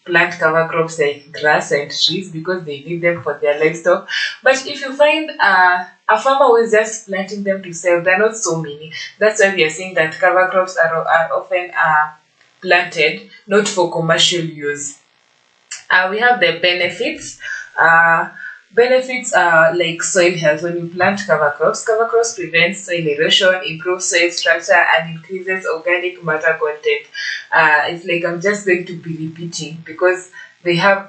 plant cover crops like grass and trees because they need them for their livestock. But if you find a farmer who is just planting them to sell, there are not so many. That's why we are saying that cover crops are often planted not for commercial use. We have the benefits. Benefits are like soil health. When you plant cover crops prevent soil erosion, improve soil structure, and increases organic matter content. It's like I'm just going to be repeating because they have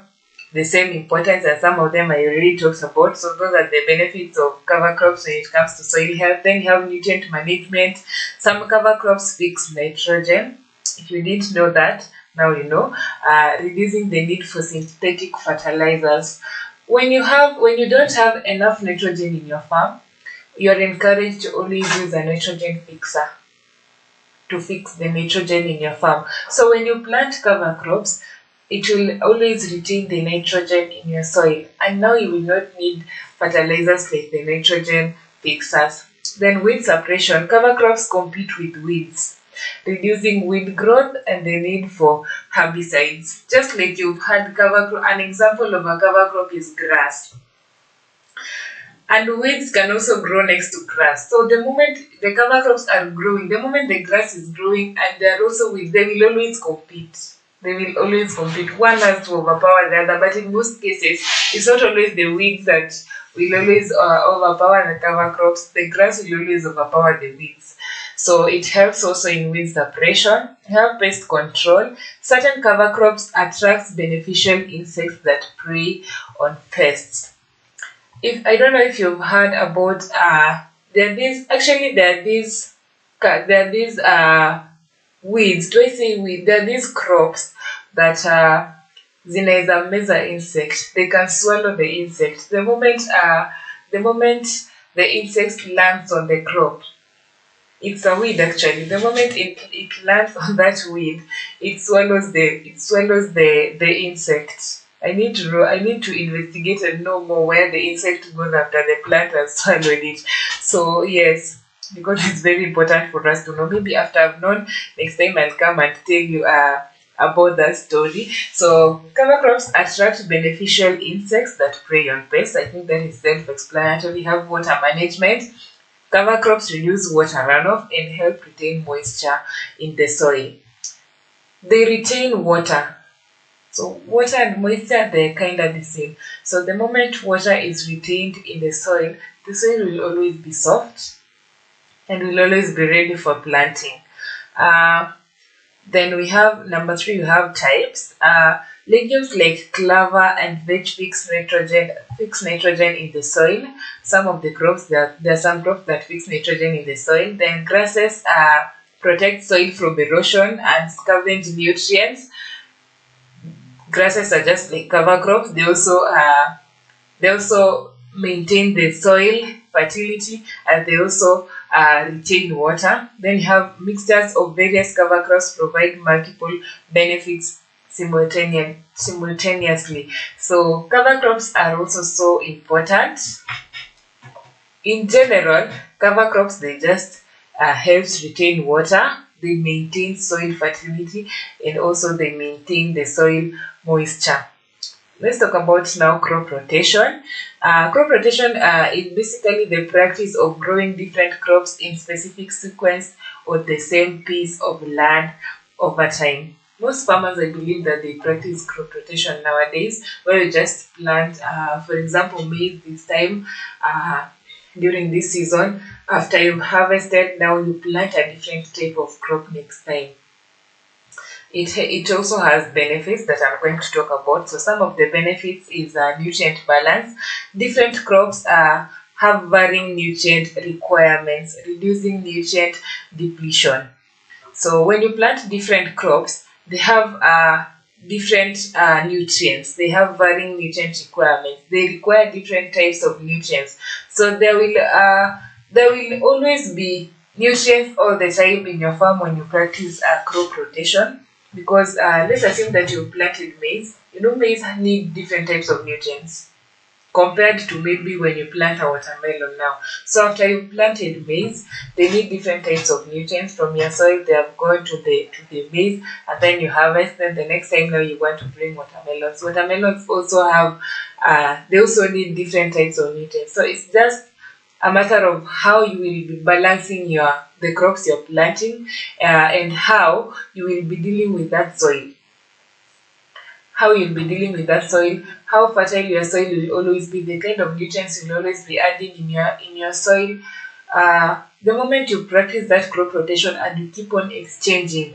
the same importance, and some of them I already talked about. So those are the benefits of cover crops when it comes to soil health. Then you have nutrient management. Some cover crops fix nitrogen. If you didn't know that, now you know. Reducing the need for synthetic fertilizers. When you don't have enough nitrogen in your farm, you are encouraged to always use a nitrogen fixer to fix the nitrogen in your farm. So when you plant cover crops, it will always retain the nitrogen in your soil, and now you will not need fertilizers like the nitrogen fixers. Then weed suppression. Cover crops compete with weeds, reducing weed growth and the need for herbicides. Just like you've had cover crop, an example of a cover crop is grass. And weeds can also grow next to grass. So the moment the cover crops are growing, the moment the grass is growing and there are also weeds, they will always compete. One has to overpower the other, but in most cases, it's not always the weeds that will always overpower the cover crops. The grass will always overpower the weeds. So it helps also in weed suppression, help pest control. Certain cover crops attracts beneficial insects that prey on pests. I don't know if you've heard about there are these weeds. Do I say weeds? There are these crops that zinaiza meza insect. They can swallow the insect. The moment the insect lands on the crop, it's a weed actually. The moment it lands on that weed, it swallows the insect. I need to investigate and know more where the insect goes after the plant has swallowed it. So yes, because it's very important for us to know. Maybe after I've known, next time I'll come and tell you about that story. So cover crops attract beneficial insects that prey on pests. I think that is self-explanatory. We have water management. Cover crops reduce water runoff and help retain moisture in the soil. They retain water. So water and moisture, they're kind of the same. So the moment water is retained in the soil will always be soft and will always be ready for planting. Then we have number 3, we have types. Legumes like clover and veg fix nitrogen in the soil. Some of the crops, there are some crops that fix nitrogen in the soil. Then grasses protect soil from erosion and scavenge nutrients. Grasses are just like cover crops. They also maintain the soil fertility, and they also retain water. Then you have mixtures of various cover crops provide multiple benefits simultaneously. So cover crops are also so important. In general, cover crops, they just helps retain water, they maintain soil fertility, and also they maintain the soil moisture. Let's talk about now crop rotation. Crop rotation is basically the practice of growing different crops in specific sequence on the same piece of land over time. Most farmers, I believe, that they practice crop rotation nowadays, where you just plant, for example, maize this time during this season. After you've harvested, now you plant a different type of crop next time. It also has benefits that I'm going to talk about. So some of the benefits is nutrient balance. Different crops have varying nutrient requirements, reducing nutrient depletion. So when you plant different crops, they have different nutrients. They have varying nutrient requirements. They require different types of nutrients. So there will always be nutrients all the time in your farm when you practice crop rotation. Because let's assume that you planted maize. You know, maize need different types of nutrients compared to maybe when you plant a watermelon now. So after you planted maize, they need different types of nutrients from your soil. They have gone to the maize, and then you harvest them. The next time now you want to bring watermelons. Watermelons also have they also need different types of nutrients. So it's just a matter of how you will be balancing the crops you're planting and how you will be dealing with that soil. How you'll be dealing with that soil, how fertile your soil will always be, the kind of nutrients you'll always be adding in your soil. The moment you practice that crop rotation and you keep on exchanging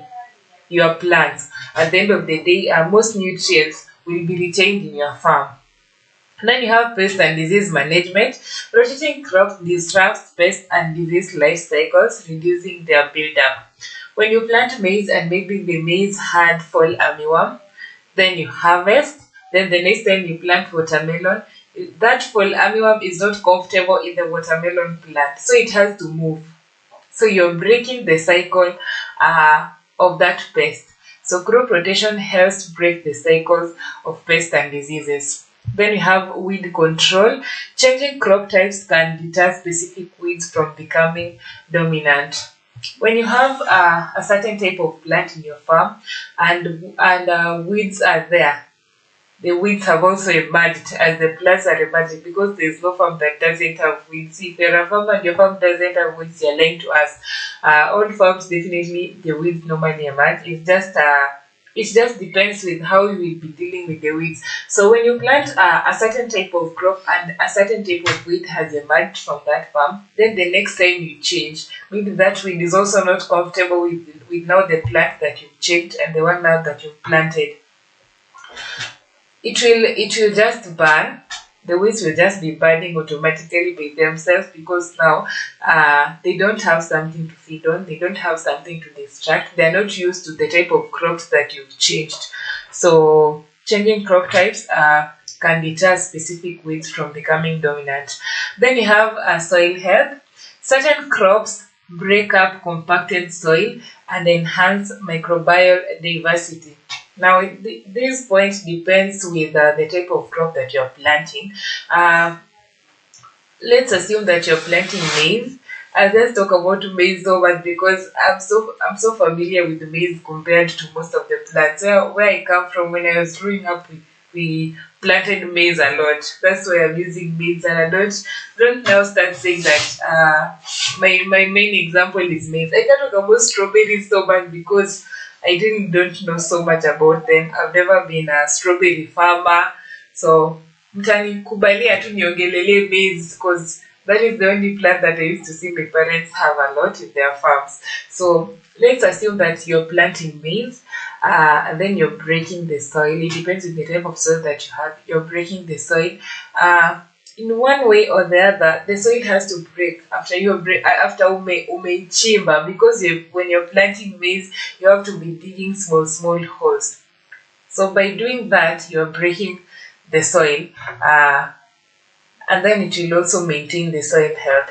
your plants, at the end of the day, most nutrients will be retained in your farm. And then you have pest and disease management. Rotating crops disrupts pest and disease life cycles, reducing their buildup. When you plant maize and maybe the maize had fall armyworm, then you harvest, then the next time you plant watermelon, that fall armyworm is not comfortable in the watermelon plant, so it has to move. So you're breaking the cycle of that pest. So crop rotation helps break the cycles of pests and diseases. Then you have weed control. Changing crop types can deter specific weeds from becoming dominant. When you have a certain type of plant in your farm and weeds are there, the weeds have also emerged as the plants are emerging, because there's no farm that doesn't have weeds. If you're a farmer and your farm doesn't have weeds, you're lying to us. All farms, definitely the weeds normally emerge. It just depends with how you will be dealing with the weeds. So when you plant a certain type of crop and a certain type of weed has emerged from that farm, then the next time you change, maybe that weed is also not comfortable with now the plant that you've changed and the one now that you've planted. It will just burn. The weeds will just be burning automatically by themselves, because now they don't have something to feed on, they don't have something to distract, they're not used to the type of crops that you've changed. So changing crop types can deter specific weeds from becoming dominant. Then you have soil health. Certain crops break up compacted soil and enhance microbial diversity. Now, this point depends with the type of crop that you're planting. Let's assume that you're planting maize. I'll just talk about maize so much because I'm so familiar with maize compared to most of the plants. Where I come from, when I was growing up, we planted maize a lot. That's why I'm using maize, and I don't now start saying that my main example is maize. I can talk about strawberries so much because I don't know so much about them. I've never been a strawberry farmer, so mtanikubalia tu niongelele maize because that is the only plant that I used to see my parents have a lot in their farms. So let's assume that you're planting maize and then you're breaking the soil. It depends on the type of soil that you have. You're breaking the soil. In one way or the other, the soil has to break after umechimba, because when you're planting maize, you have to be digging small holes. So by doing that, you're breaking the soil, and then it will also maintain the soil health.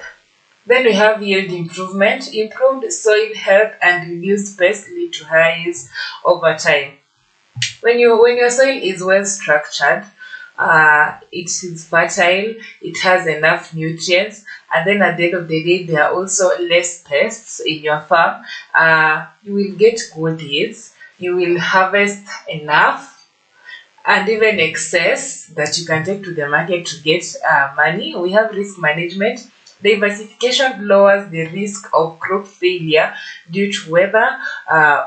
Then we have yield improvement. Improved soil health and reduced pests lead to high yields over time. When your soil is well structured, it is fertile, it has enough nutrients, and then at the end of the day there are also less pests in your farm. You will get good yields, you will harvest enough and even excess that you can take to the market to get money. We have risk management. Diversification lowers the risk of crop failure due to weather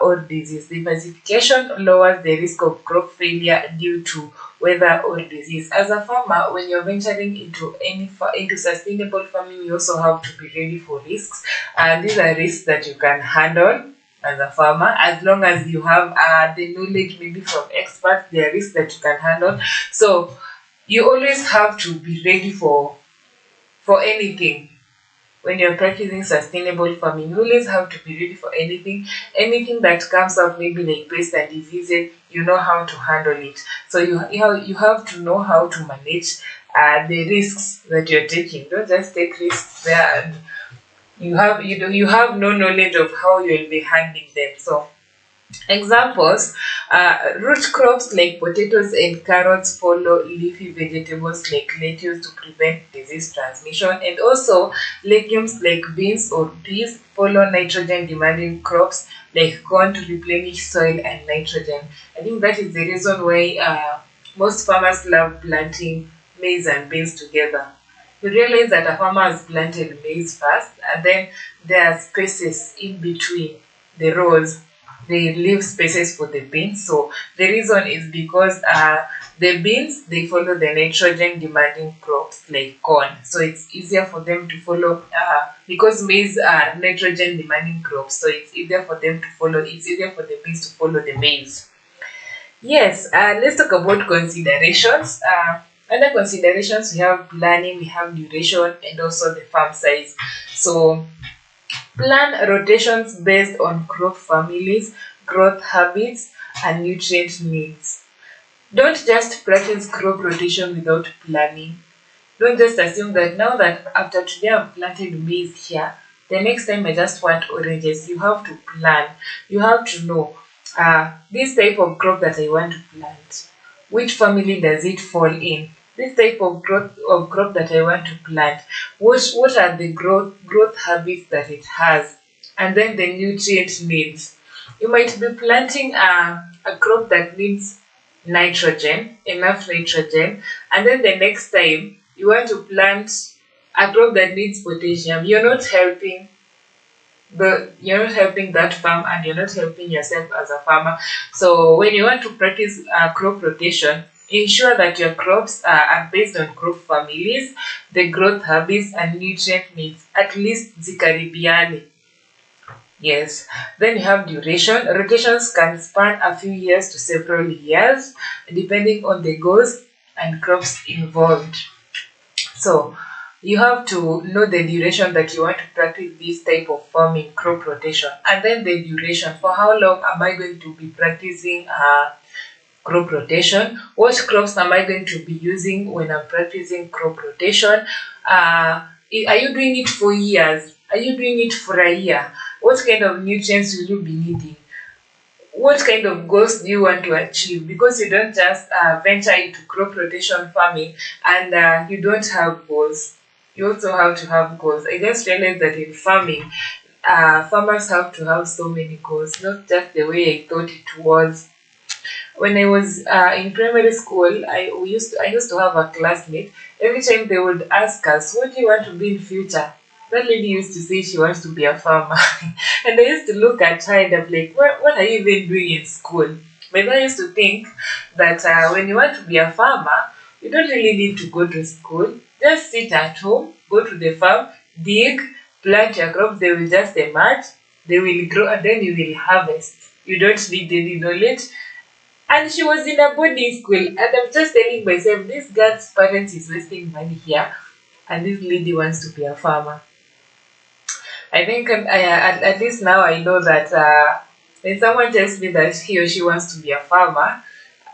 or disease. Diversification lowers the risk of crop failure due to weather or disease. As a farmer, when you're venturing into into sustainable farming, you also have to be ready for risks, and these are risks that you can handle as a farmer, as long as you have the knowledge maybe from experts. There are risks that you can handle. So you always have to be ready for anything. When you're practicing sustainable farming, you always have to be ready for anything that comes up, maybe like pests and diseases. You know how to handle it. So you have to know how to manage the risks that you're taking. Don't just take risks there and you have no knowledge of how you'll be handling them. So examples, root crops like potatoes and carrots follow leafy vegetables like lettuce to prevent disease transmission, and also legumes like beans or peas follow nitrogen demanding crops like corn to replenish soil and nitrogen. I think that is the reason why most farmers love planting maize and beans together. You realize that a farmer has planted maize first, and then there are spaces in between the rows. They leave spaces for the beans. So the reason is because the beans, they follow the nitrogen demanding crops like corn. So it's easier for them to follow because maize are nitrogen demanding crops. So it's easier for them to follow. It's easier for the beans to follow the maize. Yes, let's talk about considerations. Under considerations, we have planning, we have duration, and also the farm size. So plan rotations based on crop families, growth habits, and nutrient needs. Don't just practice crop rotation without planning. Don't just assume that now that after today I've planted maize here, the next time I just want oranges. You have to plan. You have to know this type of crop that I want to plant, which family does it fall in? This type of crop that I want to plant, what are the growth habits that it has, and then the nutrient needs. You might be planting a crop that needs nitrogen, enough nitrogen, and then the next time you want to plant a crop that needs potassium. You're not helping that farm, and you're not helping yourself as a farmer. So when you want to practice crop rotation, ensure that your crops are based on crop families, the growth habits, and nutrient needs, at least zikaribiani. Yes. Then you have duration. Rotations can span a few years to several years, depending on the goals and crops involved. So you have to know the duration that you want to practice this type of farming, crop rotation, and then the duration. For how long am I going to be practicing crop rotation? What crops am I going to be using when I'm practicing crop rotation? Are you doing it for years? Are you doing it for a year? What kind of nutrients will you be needing? What kind of goals do you want to achieve? Because you don't just venture into crop rotation farming and you don't have goals. You also have to have goals. I just realized that in farming, farmers have to have so many goals, not just the way I thought it was. When I was in primary school, I used to have a classmate. Every time they would ask us, "What do you want to be in future?" That lady used to say she wants to be a farmer, and I used to look at her and I'm like, "What are you even doing in school?" But I used to think that when you want to be a farmer, you don't really need to go to school. Just sit at home, go to the farm, dig, plant your crops. They will just emerge, they will grow, and then you will harvest. You don't need any knowledge. And she was in a boarding school, and I'm just telling myself, this girl's parents is wasting money here, and this lady wants to be a farmer. I think at least now I know that when someone tells me that he or she wants to be a farmer,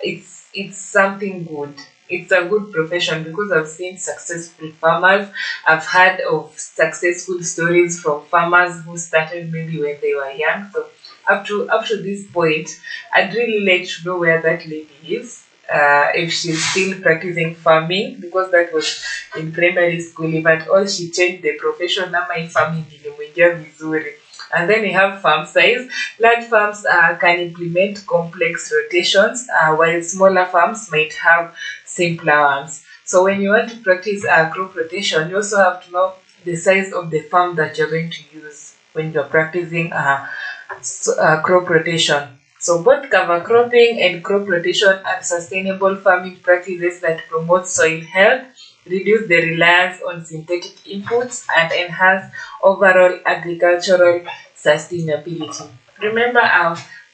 it's something good. It's a good profession because I've seen successful farmers. I've heard of successful stories from farmers who started maybe when they were young. So up to this point, I'd really like to know where that lady is. If she's still practicing farming, because that was in primary school, but all she changed the profession na my farming ilimwingia vizuri. And then we have farm size. Large farms can implement complex rotations, while smaller farms might have simpler ones. So when you want to practice crop rotation, you also have to know the size of the farm that you're going to use when you're practicing crop rotation. So both cover cropping and crop rotation are sustainable farming practices that promote soil health, reduce the reliance on synthetic inputs, and enhance overall agricultural sustainability. Remember,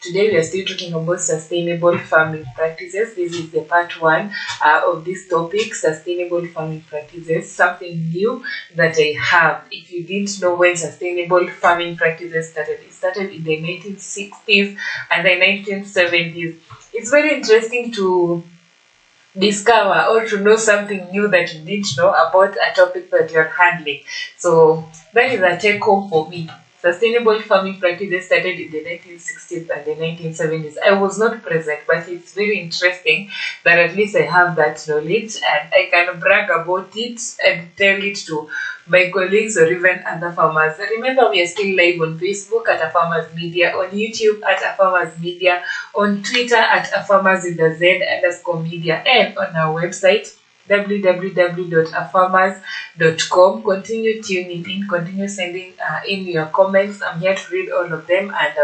today we are still talking about sustainable farming practices. This is the part one of this topic, sustainable farming practices, something new that I have. If you didn't know when sustainable farming practices started, it started in the 1960s and the 1970s. It's very interesting to discover or to know something new that you didn't know about a topic that you're handling. So that is a take home for me. Sustainable farming practices started in the 1960s and the 1970s. I was not present, but it's very interesting that at least I have that knowledge and I can brag about it and tell it to my colleagues or even other farmers. Remember, we are still live on Facebook at Afarmers Media, on YouTube at Afarmers Media, on Twitter at Afarmers_media, and on our website www.afarmers.com. Continue tuning in, continue sending in your comments. I'm here to read all of them, and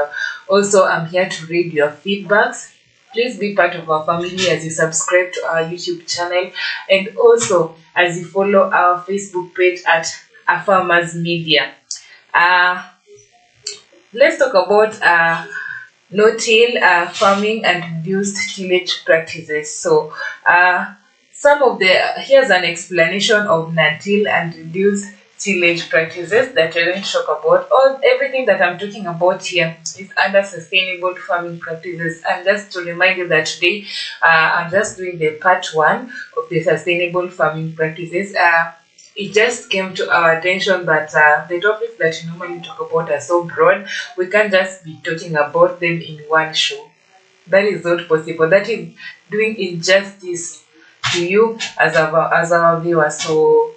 also I'm here to read your feedbacks. Please be part of our family as you subscribe to our YouTube channel, and also as you follow our Facebook page at Afarmers Media. Let's talk about no-till farming and reduced tillage practices. So here's an explanation of no-till and reduced tillage practices that we're going to talk about. Everything that I'm talking about here is under sustainable farming practices. And just to remind you that today I'm just doing the part one of the sustainable farming practices. It just came to our attention that the topics that we normally talk about are so broad. We can't just be talking about them in one show. That is not possible. That is doing injustice to you as our viewers. So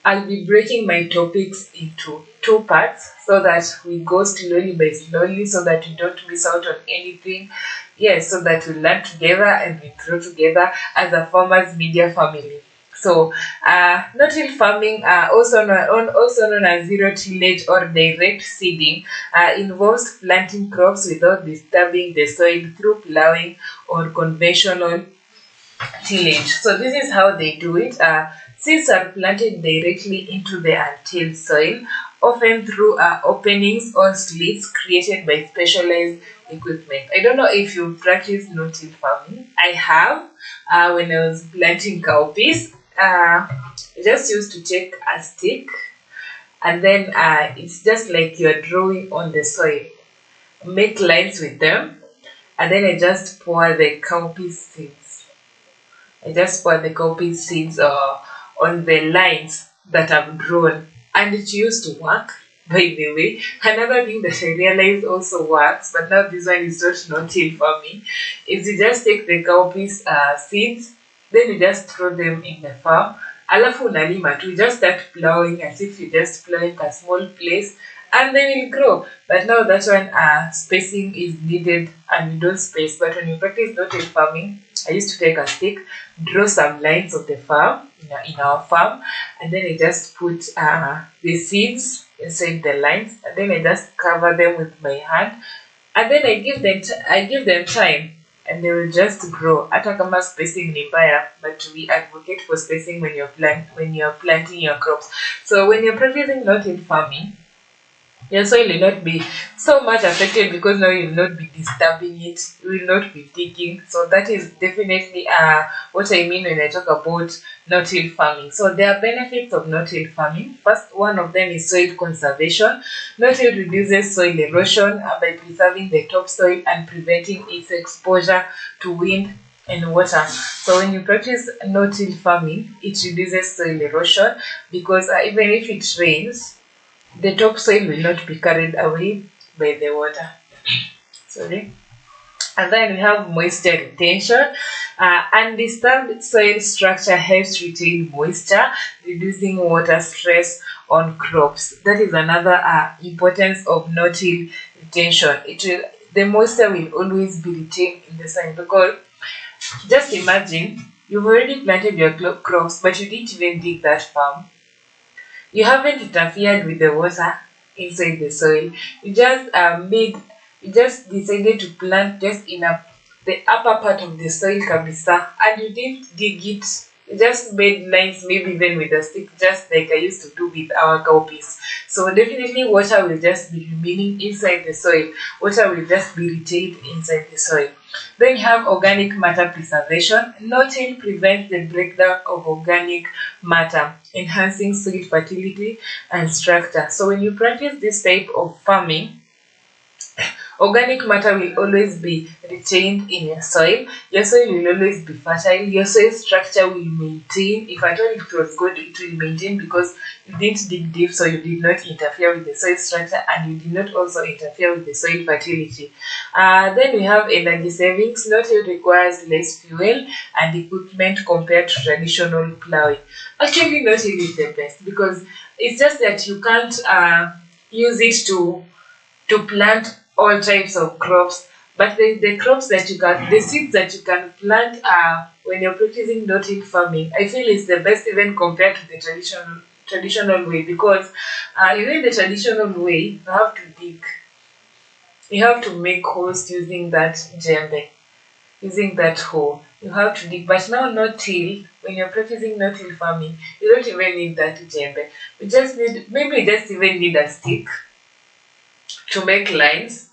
I'll be breaking my topics into two parts so that we go slowly by slowly, so that we don't miss out on anything. Yes, so that we learn together and we grow together as a Farmers Media family. So no-till farming, also known as zero tillage or direct seeding, involves planting crops without disturbing the soil through plowing or conventional tillage. So this is how they do it. Seeds are planted directly into the untilled soil, often through openings or slits created by specialized equipment. I don't know if you practice no-till farming. I have. When I was planting cowpeas, I just used to take a stick, and then it's just like you're drawing on the soil. Make lines with them, and then I just pour the cowpea seeds. on the lines that I've drawn, and it used to work, by the way. Another thing that I realized also works, but now this one is not no-till farming, is you just take the cowpeas seeds, then you just throw them in the farm, alafu unalima tu, you just start plowing as if you just plowing a small place, and then it will grow. But now that one spacing is needed, and we don't space. But when you practice no-till farming, I used to take a stick, draw some lines of the farm in our farm, and then I just put the seeds inside the lines, and then I just cover them with my hand, and then I give them time, and they will just grow. Hata kama spacing ni mbaya, but we advocate for spacing when you're planting your crops. So when you're practicing no-till farming, your soil will not be so much affected, because now you will not be disturbing it, you will not be digging. So that is definitely what I mean when I talk about no-till farming. So there are benefits of no-till farming. First, one of them is soil conservation. No-till reduces soil erosion by preserving the topsoil and preventing its exposure to wind and water. So when you practice no-till farming, it reduces soil erosion, because even if it rains, the topsoil will not be carried away by the water. Sorry. And then we have moisture retention. Undisturbed soil structure helps retain moisture, reducing water stress on crops. That is another importance of no-till retention. The moisture will always be retained in the soil, because just imagine you've already planted your crops, but you didn't even dig that farm. You haven't interfered with the water inside the soil. You just decided to plant just in the upper part of the soil kabisa, and you didn't dig it. You just made lines, maybe even with a stick, just like I used to do with our cowpeas. So definitely water will just be remaining inside the soil. Water will just be retained inside the soil. Then you have organic matter preservation. No-till prevents the breakdown of organic matter, enhancing soil fertility and structure. So when you practice this type of farming, organic matter will always be retained in your soil. Your soil will always be fertile. Your soil structure will maintain. If at all it was good, it will maintain, because you didn't dig deep, so you did not interfere with the soil structure, and you did not also interfere with the soil fertility. Then we have energy savings. No-till requires less fuel and equipment compared to traditional plowing. Actually, no-till is the best, because it's just that you can't use it to plant all types of crops, but the crops that you can, the seeds that you can plant when you're practicing no-till farming, I feel is the best, even compared to the traditional way, because in the traditional way you have to dig, you have to make holes using that jembe, using that hoe. You have to dig, but now no-till, when you're practicing no-till farming, you don't even need that jembe. You just need, maybe you just even need a stick to make lines,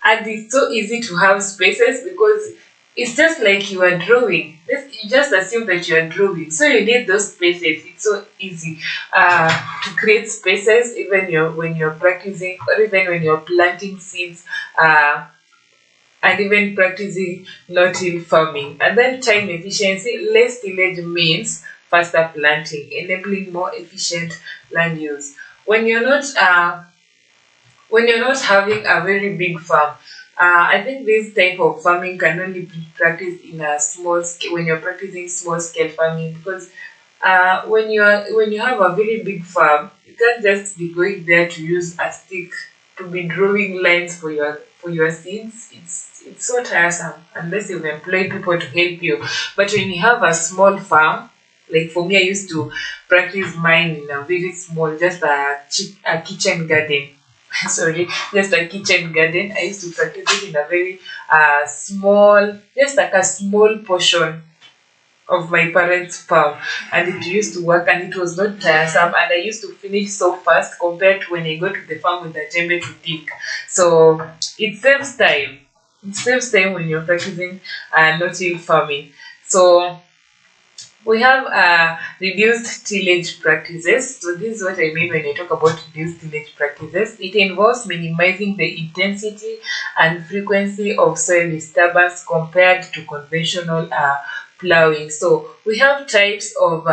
and it's so easy to have spaces, because it's just like you are drawing. You just assume that you are drawing, so you need those spaces. It's so easy to create spaces, even when you're practicing, or even when you're planting seeds, and even practicing no-till farming. And then time efficiency. Less tillage means faster planting, enabling more efficient land use. When you're not having a very big farm, I think this type of farming can only be practiced in a small scale, when you're practicing small scale farming, because when you have a very big farm, you can't just be going there to use a stick to be drawing lines for your seeds. It's so tiresome unless you've employed people to help you. But when you have a small farm, like for me, I used to practice mine in a very small, just a kitchen garden. Sorry, just a kitchen garden. I used to practice it in a very small, just like a small portion of my parents' farm, and it used to work, and it was not tiresome, and I used to finish so fast compared to when I go to the farm with the jembe to dig. So it saves time. It saves time when you're practicing no-till farming. So we have reduced tillage practices. So this is what I mean when I talk about reduced tillage practices. It involves minimizing the intensity and frequency of soil disturbance compared to conventional plowing. So we have types of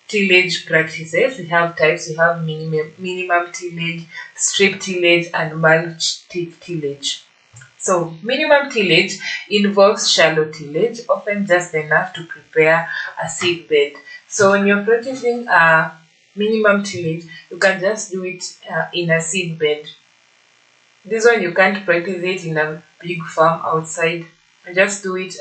tillage practices. We have minimum tillage, strip tillage, and mulch tillage. So minimum tillage involves shallow tillage, often just enough to prepare a seed bed. So when you're practicing minimum tillage, you can just do it in a seed bed. This one you can't practice it in a big farm outside. You just do it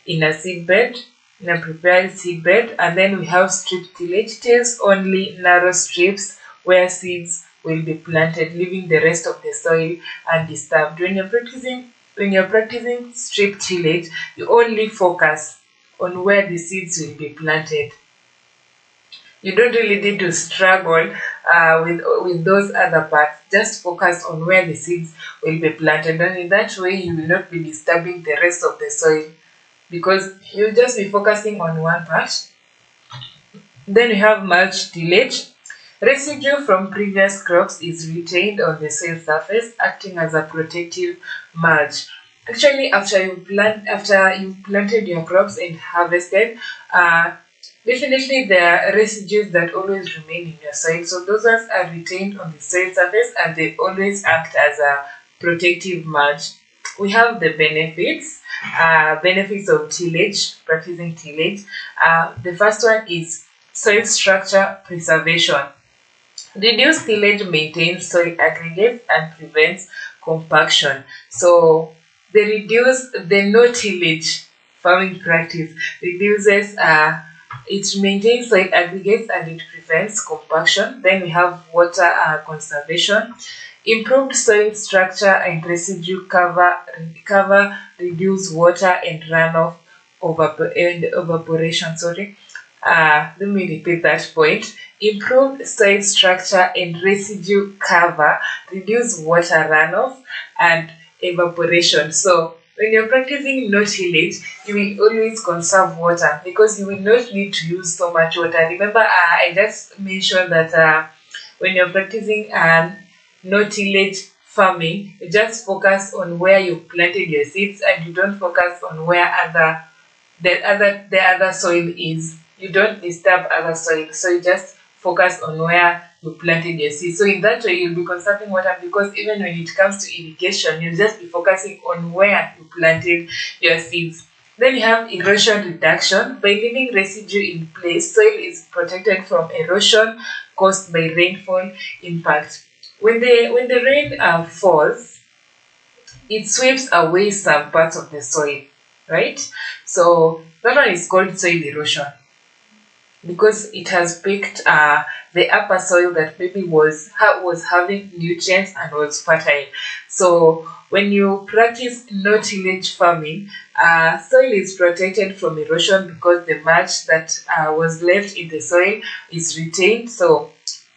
in a seed bed, in a prepared seed bed. And then we have strip tillage. Tills only narrow strips where seeds will be planted, leaving the rest of the soil undisturbed. When you're practicing strip tillage, you only focus on where the seeds will be planted. You don't really need to struggle with those other parts. Just focus on where the seeds will be planted, and in that way you will not be disturbing the rest of the soil, because you'll just be focusing on one part. Then we have mulch tillage. Residue from previous crops is retained on the soil surface, acting as a protective mulch. Actually, after you've planted your crops and harvested, definitely there are residues that always remain in your soil. So those ones are retained on the soil surface, and they always act as a protective mulch. We have the benefits. Benefits of tillage, practicing tillage. The first one is soil structure preservation. Reduced tillage maintains soil aggregates and prevents compaction. So the no tillage farming practice reduces it maintains soil aggregates and it prevents compaction. Then we have water conservation. Improved soil structure and residue cover reduce water and runoff and evaporation. Let me repeat that point. Improved soil structure and residue cover reduce water runoff and evaporation. So when you're practicing no tillage, you will always conserve water because you will not need to use so much water. Remember, I just mentioned that when you're practicing no tillage farming, you just focus on where you planted your seeds and you don't focus on where the other soil is. You don't disturb other soil, so you just focus on where you planted your seeds. So in that way, you'll be conserving water because even when it comes to irrigation, you'll just be focusing on where you planted your seeds. Then you have erosion reduction. By leaving residue in place, soil is protected from erosion caused by rainfall impact. When the rain falls, it sweeps away some parts of the soil, right? So that one is called soil erosion because it has picked the upper soil that maybe was having nutrients and was fertile. So when you practice no tillage farming, soil is protected from erosion because the mulch that was left in the soil is retained. So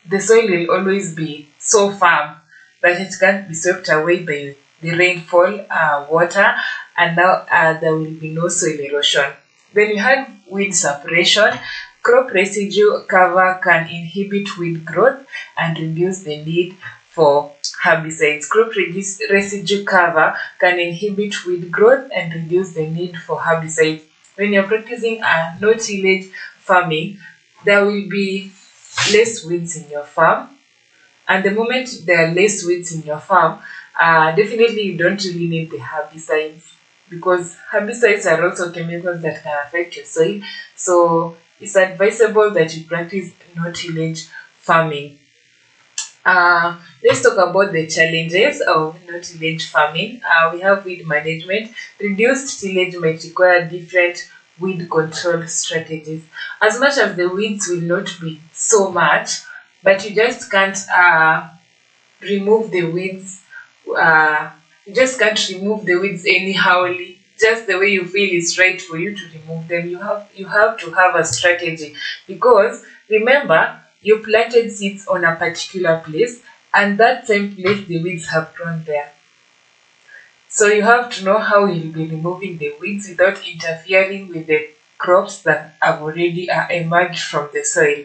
the soil will always be so firm that it can't be swept away by the rainfall water, and now there will be no soil erosion. Then you have weed suppression. Crop residue cover can inhibit weed growth and reduce the need for herbicides. Crop residue cover can inhibit weed growth and reduce the need for herbicides. When you're practicing no tillage farming, there will be less weeds in your farm. And the moment there are less weeds in your farm, definitely you don't really need the herbicides because herbicides are also chemicals that can affect your soil. So it's advisable that you practice no tillage farming. Let's talk about the challenges of no tillage farming. We have weed management. Reduced tillage might require different weed control strategies. As much as the weeds will not be so much, but you just can't remove the weeds. You just can't remove the weeds anyhowly. Just the way you feel is right for you to remove them. You have to have a strategy because remember you planted seeds on a particular place and that same place the weeds have grown there. So you have to know how you'll be removing the weeds without interfering with the crops that have already emerged from the soil.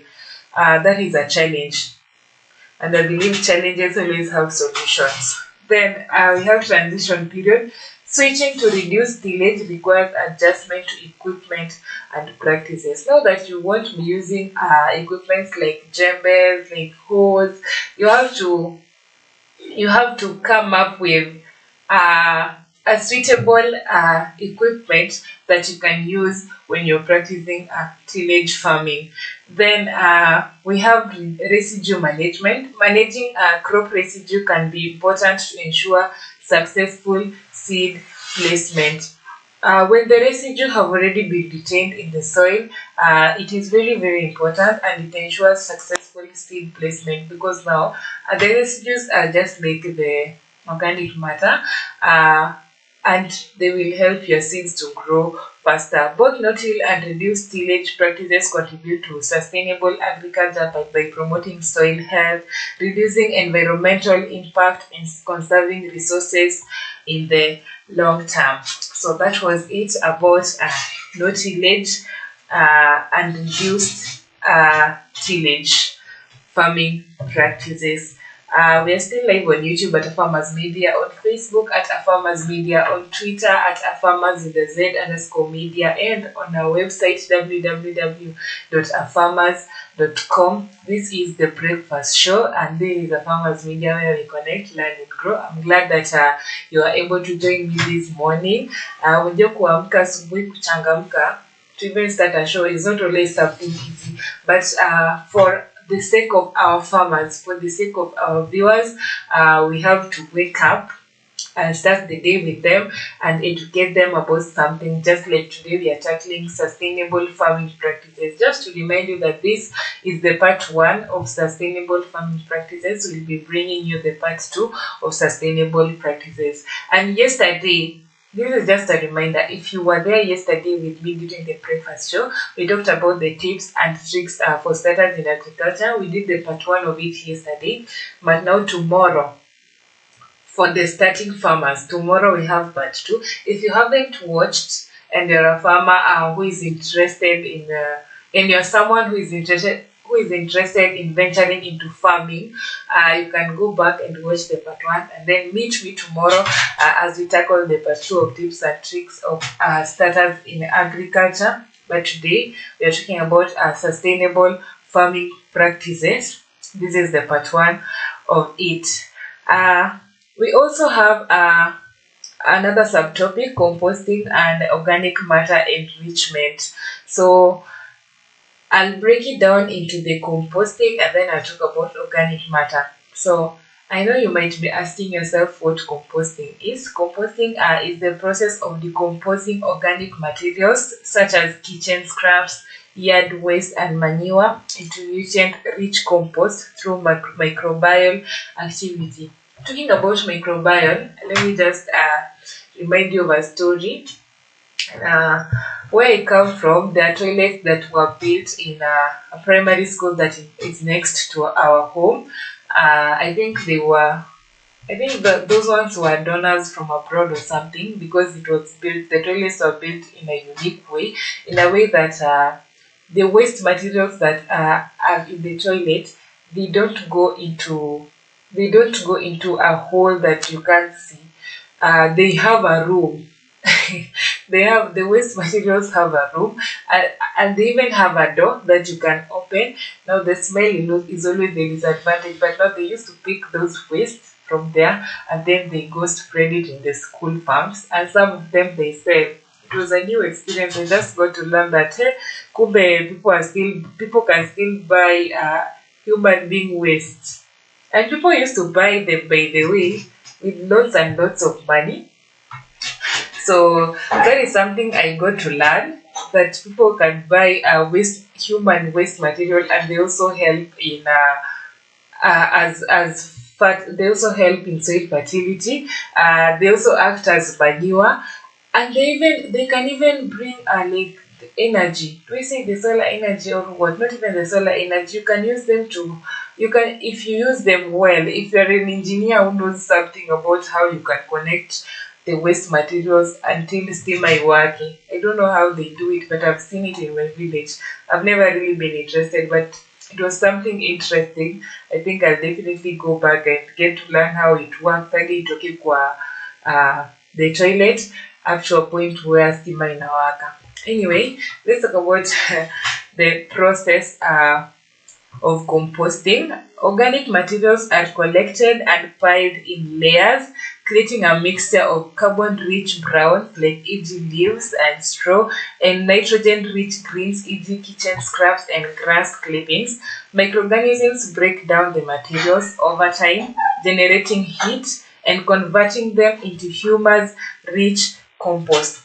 That is a challenge, and I believe challenges always have solutions. Then we have transition period. Switching to reduced tillage requires adjustment to equipment and practices. Now that you won't be using equipment like jembes, like hoes, you have to come up with a suitable equipment that you can use when you're practicing tillage farming. Then we have residue management. Managing crop residue can be important to ensure successful seed placement. When the residue have already been retained in the soil, it is very, very important and it ensures successful seed placement because now the residues are just like the organic matter and they will help your seeds to grow faster. Both no-till and reduced tillage practices contribute to sustainable agriculture by promoting soil health, reducing environmental impact, and conserving resources in the long term. So that was it about no tillage and reduced tillage farming practices. We are still live on YouTube at Farmers Media, on Facebook at Farmers Media, on Twitter at Farmers with the Z_media, and on our website www.afarmers.com. This is the Breakfast Show, and this is the Farmers Media where we connect, learn, and grow. I'm glad that you are able to join me this morning. Unajua kuamka asubuhi kuchangamka to even start a show is not always something easy, but for the sake of our farmers, for the sake of our viewers, we have to wake up and start the day with them and educate them about something. Just like today, we are tackling sustainable farming practices. Just to remind you that this is the part 1 of sustainable farming practices. We'll be bringing you the part 2 of sustainable practices. And yesterday, this is just a reminder, if you were there yesterday with me during the breakfast show, we talked about the tips and tricks for starters in agriculture. We did the part 1 of it yesterday, but now tomorrow, for the starting farmers, tomorrow we have part 2. If you haven't watched and you're a farmer who is interested in, and you're someone who is interested in venturing into farming, you can go back and watch the part 1 and then meet me tomorrow as we tackle the part 2 of tips and tricks of starters in agriculture. But today we are talking about sustainable farming practices. This is the part 1 of it. We also have another subtopic, composting and organic matter enrichment. So I'll break it down into the composting and then I'll talk about organic matter. So I know you might be asking yourself what composting is. Composting is the process of decomposing organic materials such as kitchen scraps, yard waste, and manure into nutrient-rich compost through microbial activity. Talking about microbiome, let me just remind you of a story. Where I come from, there are toilets that were built in a primary school that is next to our home. I think those ones were donors from abroad or something, because it was built, the toilets were built in a unique way, in a way that the waste materials that are in the toilet, they don't go into a hole that you can't see. They have a room. The waste materials have a room, and they even have a door that you can open. Now the smell is always the disadvantage, but now they used to pick those waste from there and then they go spread it in the school farms, and some of them, they said it was a new experience. They just got to learn that kumbe people can still buy human being waste. And people used to buy them, by the way, with lots and lots of money. So that is something I got to learn, that people can buy human waste material, and they also help in they also help in soil fertility. They also act as manure, and they can even bring like the energy. Do we say the solar energy or what? Not even the solar energy. You can use them if you use them well. If you're an engineer who knows something about how you can connect the waste materials until steam are working. I don't know how they do it, but I've seen it in my village. I've never really been interested, but it was something interesting. I think I'll definitely go back and get to learn how it works. Itoke kwa the toilet up to a point where stima inawaka. Anyway, let's talk about the process of composting. Organic materials are collected and piled in layers, creating a mixture of carbon-rich browns like e.g. leaves and straw, and nitrogen-rich greens e.g. kitchen scraps and grass clippings. Microorganisms break down the materials over time, generating heat and converting them into humus-rich compost.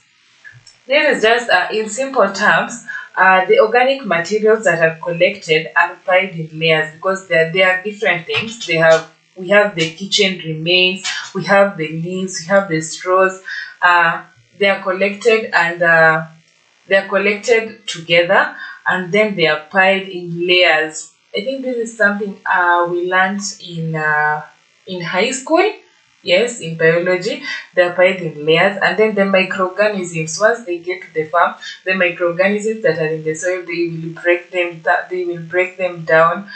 This is just in simple terms. The organic materials that are collected are piled in layers because there are different things. We have the kitchen remains, we have the leaves, we have the straws. They are collected together, and then they are piled in layers. I think this is something we learned in high school. Yes, in biology, they are piled in layers, and then the microorganisms, once they get to the farm, the microorganisms that are in the soil, they will break them down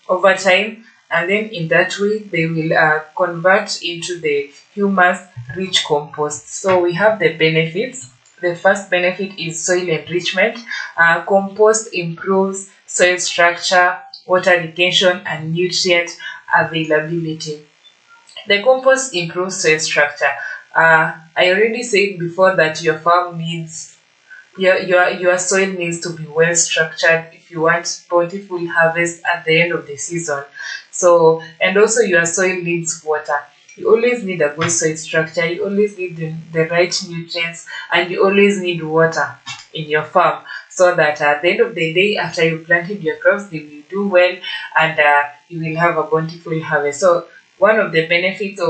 over time, and then in that way they will convert into the humus-rich compost. So we have the benefits. The first benefit is soil enrichment. Compost improves soil structure, water retention, and nutrient availability. The compost improves soil structure. I already said before that your farm needs your soil needs to be well structured if you want bountiful harvest at the end of the season. So, and also your soil needs water. You always need a good soil structure, you always need the right nutrients, and you always need water in your farm, so that at the end of the day, after you planted your crops, they will do well, and you will have a bountiful harvest. So one of the benefits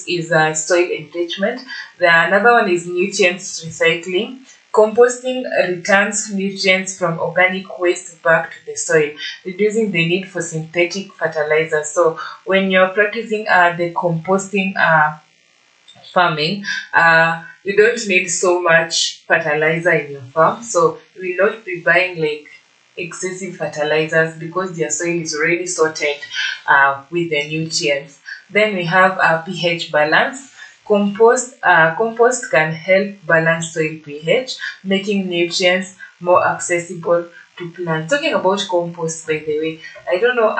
is soil enrichment. Another one is nutrients recycling. Composting returns nutrients from organic waste back to the soil, reducing the need for synthetic fertilizers. So when you're practicing the composting farming, you don't need so much fertilizer in your farm. So you will not be buying like excessive fertilizers because your soil is already sorted with the nutrients. Then we have a pH balance. Compost can help balance soil pH, making nutrients more accessible to plants. Talking about compost, by the way, I don't know.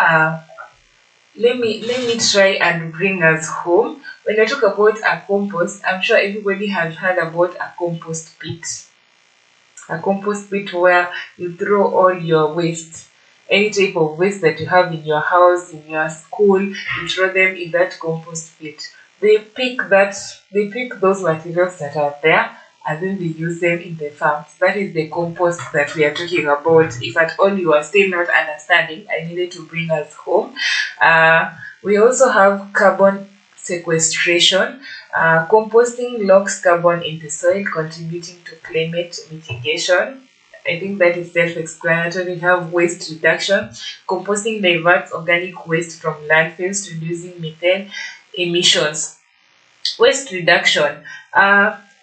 Let me try and bring us home. When I talk about a compost, I'm sure everybody has heard about a compost pit. A compost pit where you throw all your waste, any type of waste that you have in your house, in your school, you throw them in that compost pit. They pick those materials that are there, and then they use them in the farms. That is the compost that we are talking about. If at all you are still not understanding, I needed to bring us home. We also have carbon sequestration. Composting locks carbon in the soil, contributing to climate mitigation. I think that is self-explanatory. We have waste reduction. Composting diverts organic waste from landfills, reducing methane emissions. Waste reduction.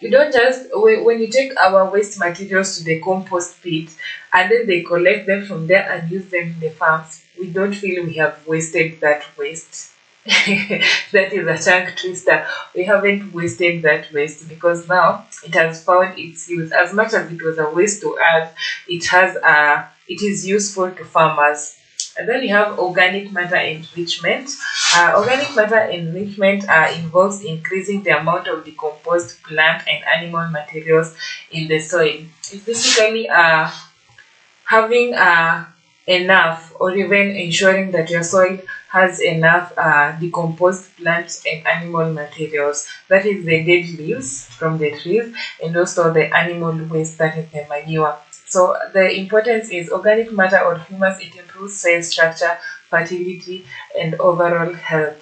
You don't just, when you take our waste materials to the compost pit and then they collect them from there and use them in the farms, we don't feel we have wasted that waste. That is a tongue twister. We haven't wasted that waste because now it has found its use. As much as it was a waste to us, it is useful to farmers. And then you have organic matter enrichment. Organic matter enrichment involves increasing the amount of decomposed plant and animal materials in the soil. It's basically having enough, or even ensuring that your soil has enough decomposed plant and animal materials. That is the dead leaves from the trees, and also the animal waste, that is the manure. So the importance is organic matter or humus. It improves soil structure, fertility, and overall health.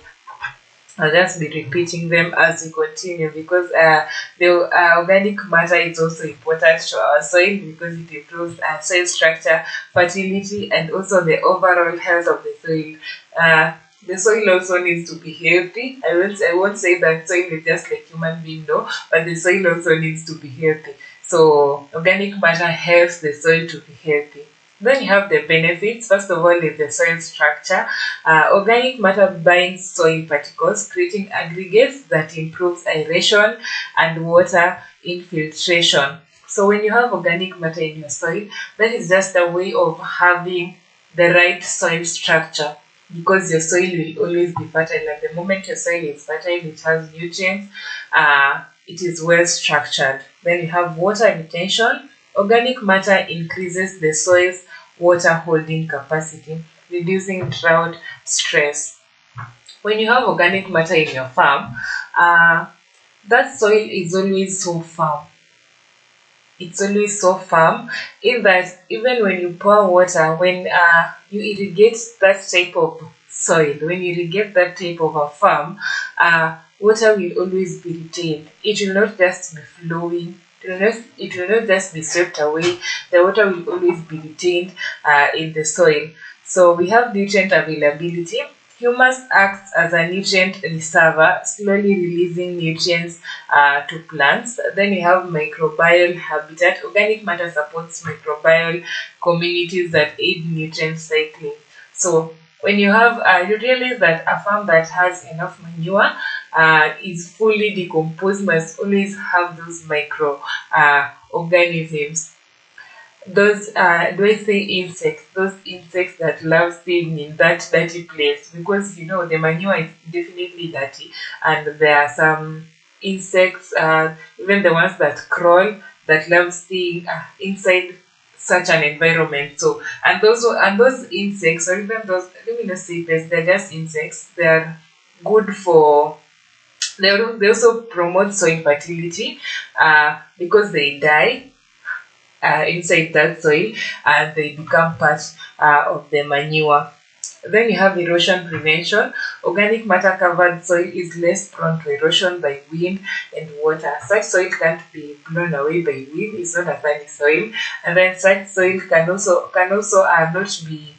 I'll just be repeating them as we continue because the organic matter is also important to our soil because it improves soil structure, fertility, and also the overall health of the soil. The soil also needs to be healthy. I won't say that soil is just like human being, no, but the soil also needs to be healthy. So organic matter helps the soil to be healthy. Then you have the benefits. First of all is the soil structure. Organic matter binds soil particles, creating aggregates that improves aeration and water infiltration. So when you have organic matter in your soil, that is just a way of having the right soil structure, because your soil will always be fertile. At the moment your soil is fertile, it has nutrients, it is well structured. Then you have water retention. Organic matter increases the soil's water holding capacity, reducing drought stress. When you have organic matter in your farm, that soil is always so firm. It's always so firm in that even when you pour water, when you irrigate that type of soil, when you irrigate that type of a farm, water will always be retained. It will not just be flowing. It will not just be swept away. The water will always be retained in the soil. So we have nutrient availability. Humus acts as a nutrient reservoir, slowly releasing nutrients to plants. Then you have microbial habitat. Organic matter supports microbial communities that aid nutrient cycling. So When you have, you realize that a farm that has enough manure is fully decomposed, must always have those micro organisms. Those do I say insects? Those insects that love staying in that dirty place, because you know the manure is definitely dirty, and there are some insects, even the ones that crawl, that love staying inside such an environment. So and those insects, or even those, let me not say pests, they're just insects. They're good for, they also promote soil fertility because they die inside that soil and they become part of the manure. Then you have erosion prevention. Organic matter covered soil is less prone to erosion by wind and water. Such soil can't be blown away by wind. It's not a funny soil. And then such soil can also not be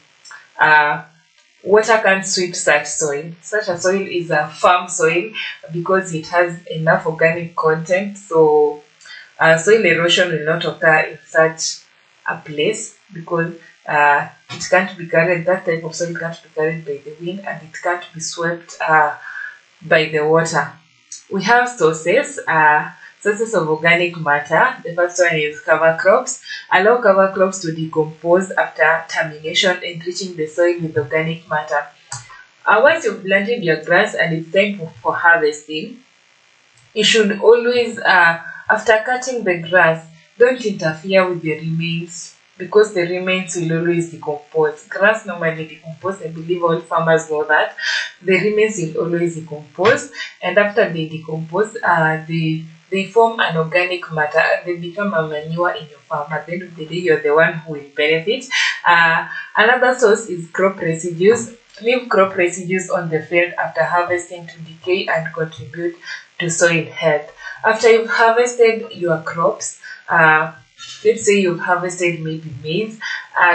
water can't sweep such soil. Such a soil is a farm soil because it has enough organic content. So soil erosion will not occur in such a place because it can't be carried, that type of soil can't be carried by the wind, and it can't be swept by the water. We have sources of organic matter. The first one is cover crops. Allow cover crops to decompose after termination, enriching the soil with organic matter. Once you've planted your grass and it's time for harvesting, you should always, after cutting the grass, don't interfere with the remains, because the remains will always decompose. Grass normally decompose. I believe all farmers know that. The remains will always decompose, and after they decompose, they form an organic matter and they become a manure in your farm. At the end of the day, you're the one who will benefit. Another source is crop residues. Leave crop residues on the field after harvesting to decay and contribute to soil health. After you've harvested your crops, let's say you've harvested maybe maize,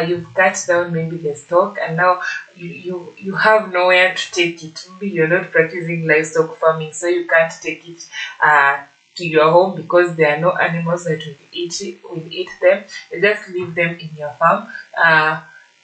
you've cut down maybe the stalk, and now you have nowhere to take it. Maybe you're not practicing livestock farming, so you can't take it to your home because there are no animals that will eat them. You just leave them in your farm.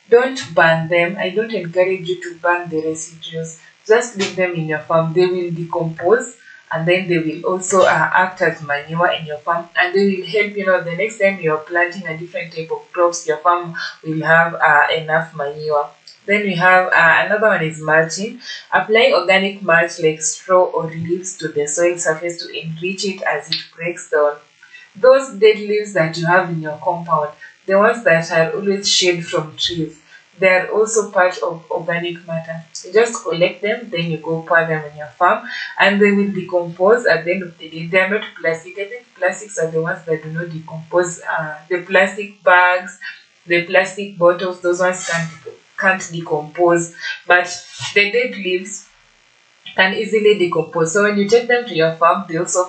Don't burn them. I don't encourage you to burn the residues. Just leave them in your farm. They will decompose, and then they will also act as manure in your farm, and they will help, the next time you're planting a different type of crops, your farm will have enough manure. Then we have another one is mulching. Applying organic mulch like straw or leaves to the soil surface to enrich it as it breaks down. Those dead leaves that you have in your compound, the ones that are always shade from trees, they are also part of organic matter. You just collect them, then you go pour them in your farm, and they will decompose at the end of the day. They are not plastic. I think plastics are the ones that do not decompose. The plastic bags, the plastic bottles, those ones can't decompose. But the dead leaves can easily decompose. So when you take them to your farm, they also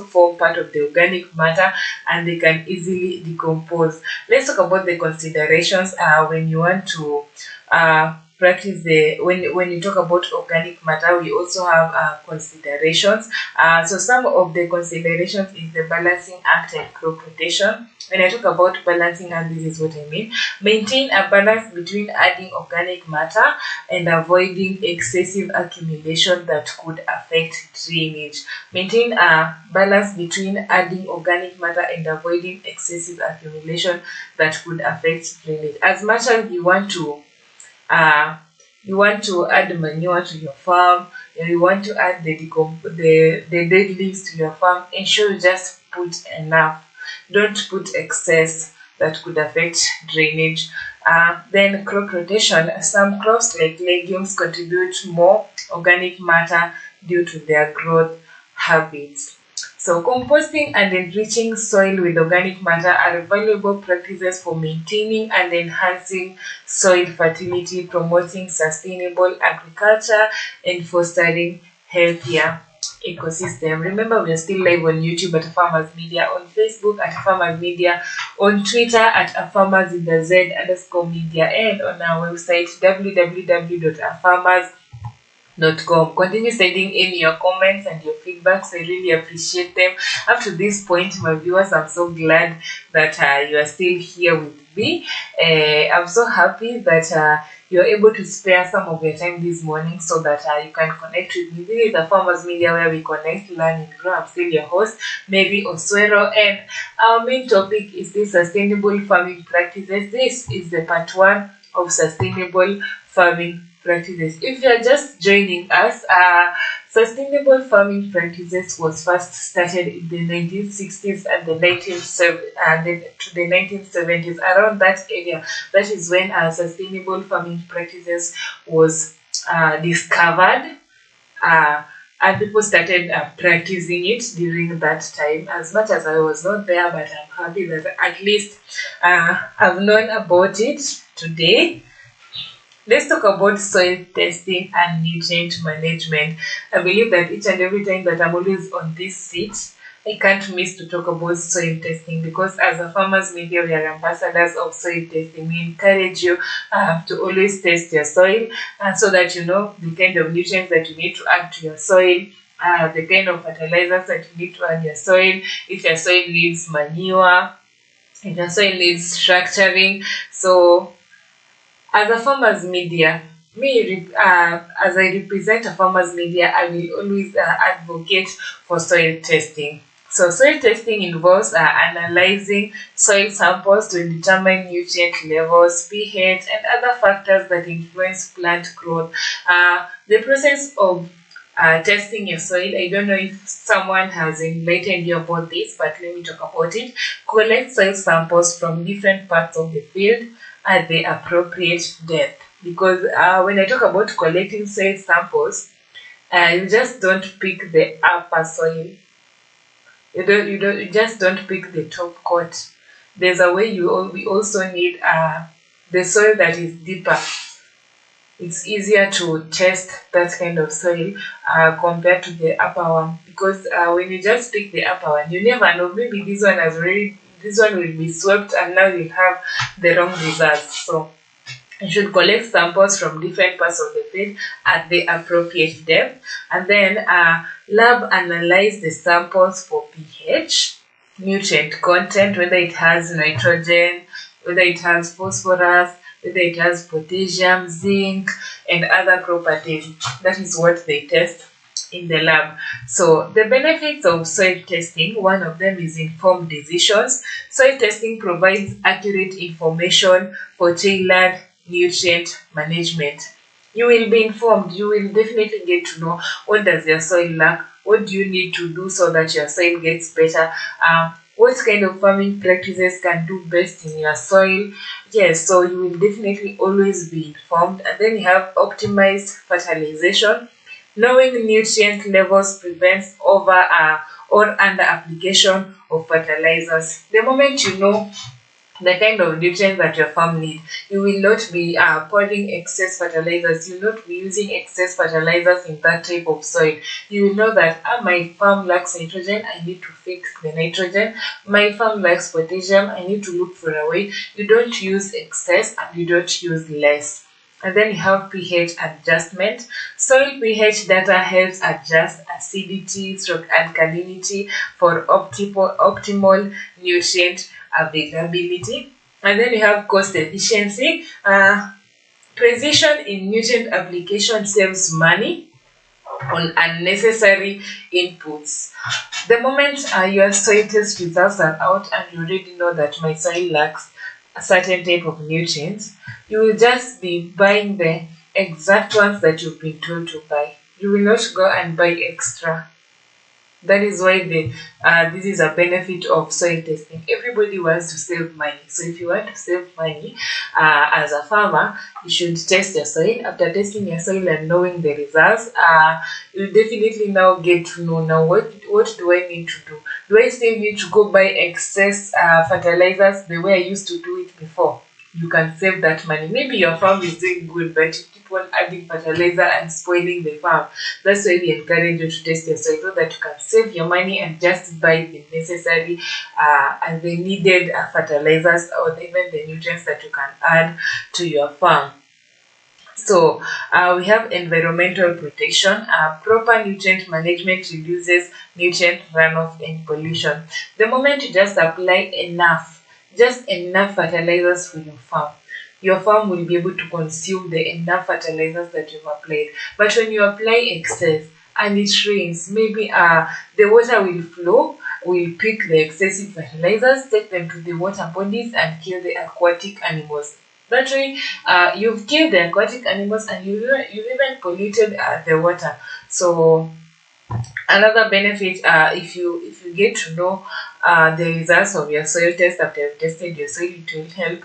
form part of the organic matter, and they can easily decompose. Let's talk about the considerations when you want to practice when you talk about organic matter. We also have considerations. So some of the considerations is the balancing act and crop rotation. When I talk about balancing act, this is what I mean. Maintain a balance between adding organic matter and avoiding excessive accumulation that could affect drainage. Maintain a balance between adding organic matter and avoiding excessive accumulation that could affect drainage. As much as you want to add manure to your farm, you want to add the dead leaves to your farm, ensure you just put enough. Don't put excess that could affect drainage. Then crop rotation. Some crops like legumes contribute more organic matter due to their growth habits. So composting and enriching soil with organic matter are valuable practices for maintaining and enhancing soil fertility, promoting sustainable agriculture, and fostering healthier ecosystem. Remember, we are still live on YouTube at Farmers Media, on Facebook at Farmers Media, on Twitter at @farmers_media, and on our website www.farmers.com. gmail.com. Continue sending in your comments and your feedbacks. I really appreciate them. Up to this point, my viewers, I'm so glad that you are still here with me. I'm so happy that you're able to spare some of your time this morning so that you can connect with me. This is the Farmers Media where we connect, learn, and grow. I'm still your host, Mary Oswero, and our main topic is the sustainable farming practices. This is the part 1 of sustainable farming practices. If you are just joining us, sustainable farming practices was first started in the 1960s and the 1970s. Around that area, that is when sustainable farming practices was discovered. And people started practicing it during that time. As much as I was not there, but I'm happy that at least I've known about it today. Let's talk about soil testing and nutrient management. I believe that each and every time that I'm always on this seat, I can't miss to talk about soil testing, because as a Farmers Media, we are ambassadors of soil testing. We encourage you to always test your soil so that you know the kind of nutrients that you need to add to your soil, the kind of fertilizers that you need to add to your soil, if your soil needs manure, if your soil needs structuring. So as a Farmers Media, as I represent a Farmers Media, I will always advocate for soil testing. So soil testing involves analyzing soil samples to determine nutrient levels, pH, and other factors that influence plant growth. The process of testing your soil, I don't know if someone has enlightened you about this, but let me talk about it. Collect soil samples from different parts of the field at the appropriate depth. Because when I talk about collecting soil samples, you just don't pick the upper soil. You just don't pick the top coat. There's a way we also need the soil that is deeper. It's easier to test that kind of soil compared to the upper one, because when you just pick the upper one, you never know, maybe this one will be swept and now you'll have the wrong results. So you should collect samples from different parts of the field at the appropriate depth, and then lab analyze the samples for pH, nutrient content, whether it has nitrogen, whether it has phosphorus, whether it has potassium, zinc, and other properties. That is what they test in the lab. So the benefits of soil testing, one of them is informed decisions. Soil testing provides accurate information for tailored nutrient management. You will be informed. You will definitely get to know what does your soil lack, what do you need to do so that your soil gets better, what kind of farming practices can do best in your soil. Yes, so you will definitely always be informed. And then you have optimized fertilization. Knowing nutrient levels prevents over or under application of fertilizers. The moment you know the kind of nutrients that your farm needs, you will not be pouring excess fertilizers. You will not be using excess fertilizers in that type of soil. You will know that my farm lacks nitrogen, I need to fix the nitrogen. My farm lacks potassium, I need to look for a way. You don't use excess and you don't use less. And then you have pH adjustment. Soil pH data helps adjust acidity, alkalinity for optimal nutrient availability. And then you have cost efficiency. Precision in nutrient application saves money on unnecessary inputs. The moment your soil test results are out and you already know that my soil lacks a certain type of nutrients, you will just be buying the exact ones that you've been told to buy. You will not go and buy extra. That is why this is a benefit of soil testing. Everybody wants to save money. So if you want to save money as a farmer, you should test your soil. After testing your soil and knowing the results, you definitely now get to know now what do I need to do? Do I still need to go buy excess fertilizers the way I used to do it before? You can save that money. Maybe your farm is doing good, but you keep on adding fertilizer and spoiling the farm. That's why we encourage you to test your soil so that you can save your money and just buy the necessary and the needed fertilizers or even the nutrients that you can add to your farm. So we have environmental protection. Proper nutrient management reduces nutrient runoff and pollution. The moment you just apply just enough fertilizers for your farm will be able to consume the enough fertilizers that you've applied. But when you apply excess and it rains, maybe the water will flow, will pick the excessive fertilizers, take them to the water bodies and kill the aquatic animals. That way, you've killed the aquatic animals and you've even polluted the water. So another benefit, if you get to know the results of your soil test after you've tested your soil, it will help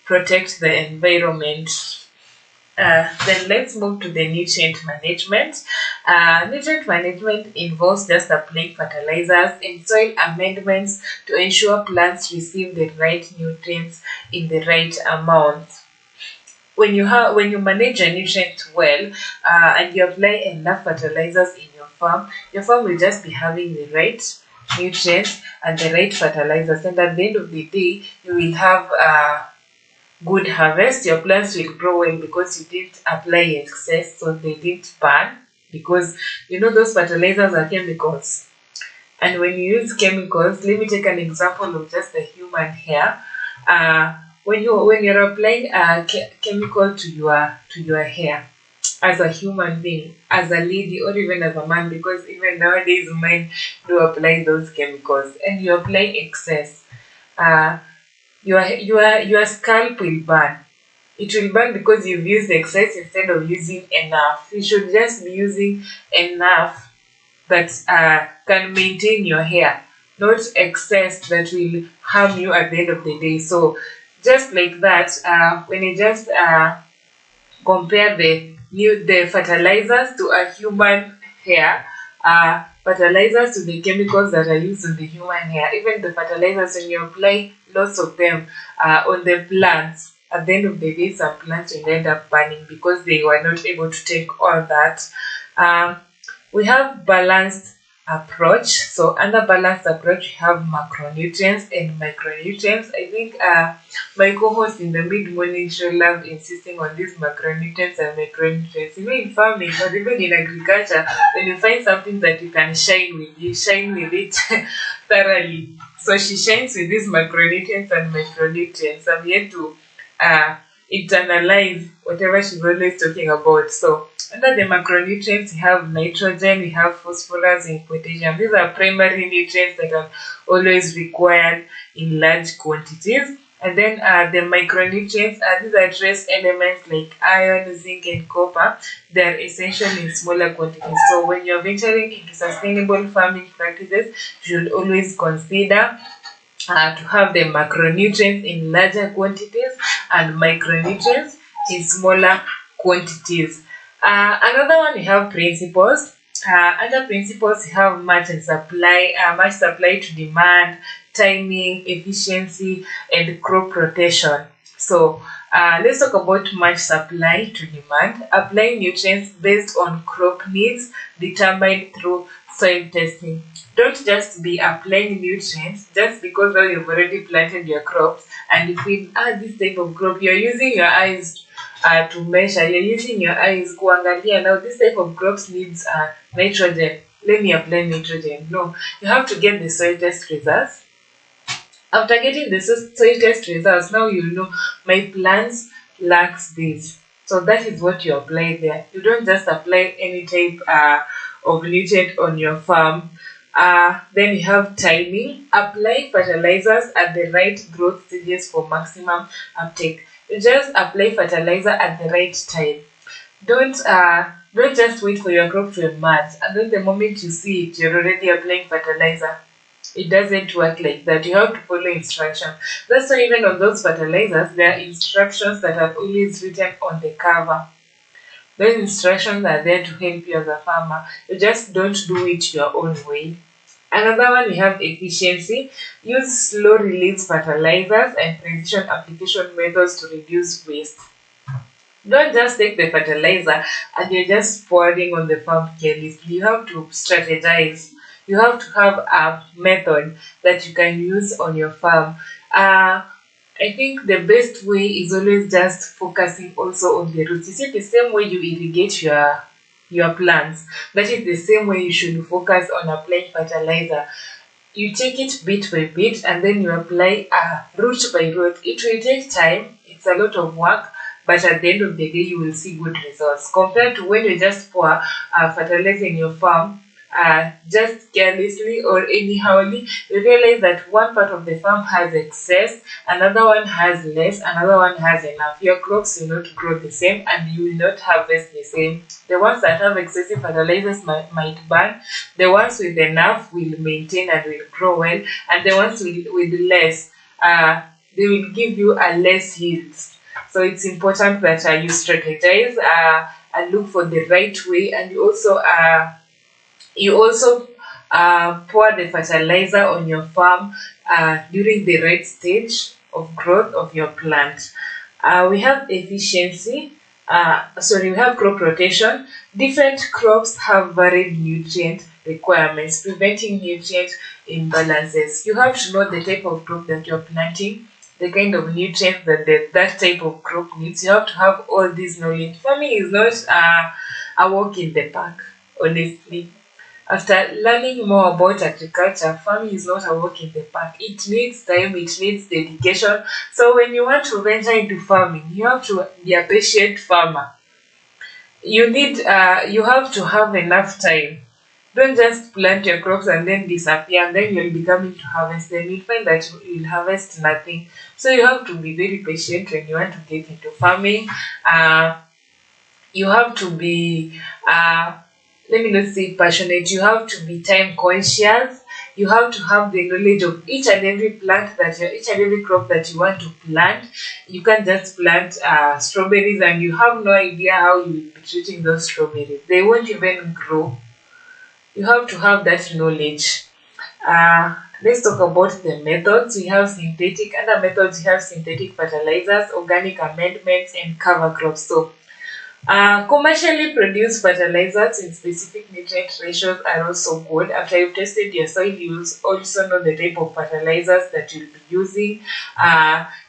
protect the environment. Then let's move to the nutrient management. Nutrient management involves just applying fertilizers and soil amendments to ensure plants receive the right nutrients in the right amount. When you manage your nutrients well and you apply enough fertilizers in your farm will just be having the right nutrients and the right fertilizers, and at the end of the day you will have good harvest. Your plants will grow well because you didn't apply excess, so they didn't burn, because those fertilizers are chemicals. And when you use chemicals, let me take an example of just the human hair. When you're applying a chemical to your hair, as a human being, as a lady, or even as a man, because even nowadays men do apply those chemicals, and you apply excess, your scalp will burn. It will burn because you've used excess instead of using enough. You should just be using enough that can maintain your hair, not excess that will harm you at the end of the day. So just like that, when you just compare the fertilizers to a human hair, fertilizers to the chemicals that are used on the human hair, even the fertilizers, when you apply lots of them on the plants, at the end of the day some plants will end up burning because they were not able to take all that. We have balanced approach. So under balanced approach we have macronutrients and micronutrients. I think my co-host in the mid-morning show love insisting on these macronutrients and micronutrients. In farming or even in agriculture, when you find something that you can shine with, you shine with it thoroughly. So she shines with these macronutrients and micronutrients. I'm here to internalize whatever she's always talking about. So under the macronutrients, we have nitrogen, we have phosphorus and potassium. These are primary nutrients that are always required in large quantities. And then the micronutrients, these are trace elements like iron, zinc, and copper. They are essential in smaller quantities. So when you're venturing into sustainable farming practices, you should always consider to have the macronutrients in larger quantities and micronutrients in smaller quantities. Another one, we have principles. Under principles, we have match supply to demand, timing, efficiency, and crop rotation. So let's talk about match supply to demand. Apply nutrients based on crop needs determined through soil testing. Don't just be applying nutrients just because you've already planted your crops and you feel this type of crop, you're using your eyes to measure, you're using your eyes kuangalia, now this type of crops needs nitrogen, let me apply nitrogen. No, you have to get the soil test results. After getting the soil test results, now you know my plants lacks this, so that is what you apply there. You don't just apply any type of nutrient on your farm. Then you have timing. Apply fertilizers at the right growth stages for maximum uptake. You just apply fertilizer at the right time. Don't just wait for your crop to emerge and then the moment you see it, you're already applying fertilizer. It doesn't work like that. You have to follow instructions. That's why even on those fertilizers, there are instructions that are always written on the cover. Those instructions are there to help you as a farmer. You just don't do it your own way. Another one, we have efficiency. Use slow release fertilizers and precision application methods to reduce waste. Don't just take the fertilizer and you're just pouring on the farm carelessly. You have to strategize. You have to have a method that you can use on your farm. I think the best way is always just focusing also on the roots. You see, the same way you irrigate your plants, that is the same way you should focus on applying fertilizer. You take it bit by bit and then you apply root by root. It will take time, it's a lot of work, but at the end of the day you will see good results compared to when you just pour fertilizer in your farm just carelessly or anyhowly. You realize that one part of the farm has excess, another one has less, another one has enough. Your crops will not grow the same and you will not harvest the same. The ones that have excessive fertilizers might burn, the ones with enough will maintain and will grow well, and the ones with less, they will give you a less yields. So it's important that you strategize and look for the right way, and you also pour the fertilizer on your farm during the right stage of growth of your plant. We have efficiency. We have crop rotation. Different crops have varied nutrient requirements, preventing nutrient imbalances. You have to know the type of crop that you're planting, the kind of nutrients that that type of crop needs. You have to have all this knowledge. Farming is not a walk in the park, honestly. After learning more about agriculture, farming is not a walk in the park. It needs time, it needs dedication. So when you want to venture into farming, you have to be a patient farmer. You have to have enough time. Don't just plant your crops and then disappear, and then you'll be coming to harvest them. You'll find that you'll harvest nothing. So you have to be very patient when you want to get into farming. You have to be let me not say passionate, you have to be time conscious. You have to have the knowledge of each and every each and every crop that you want to plant. You can't just plant strawberries and you have no idea how you will be treating those strawberries. They won't even grow. You have to have that knowledge. Let's talk about the methods. We have synthetic, other methods, we have synthetic fertilizers, organic amendments, and cover crops. So commercially produced fertilizers in specific nutrient ratios are also good. After you've tested your soil, you'll also know the type of fertilizers that you'll be using.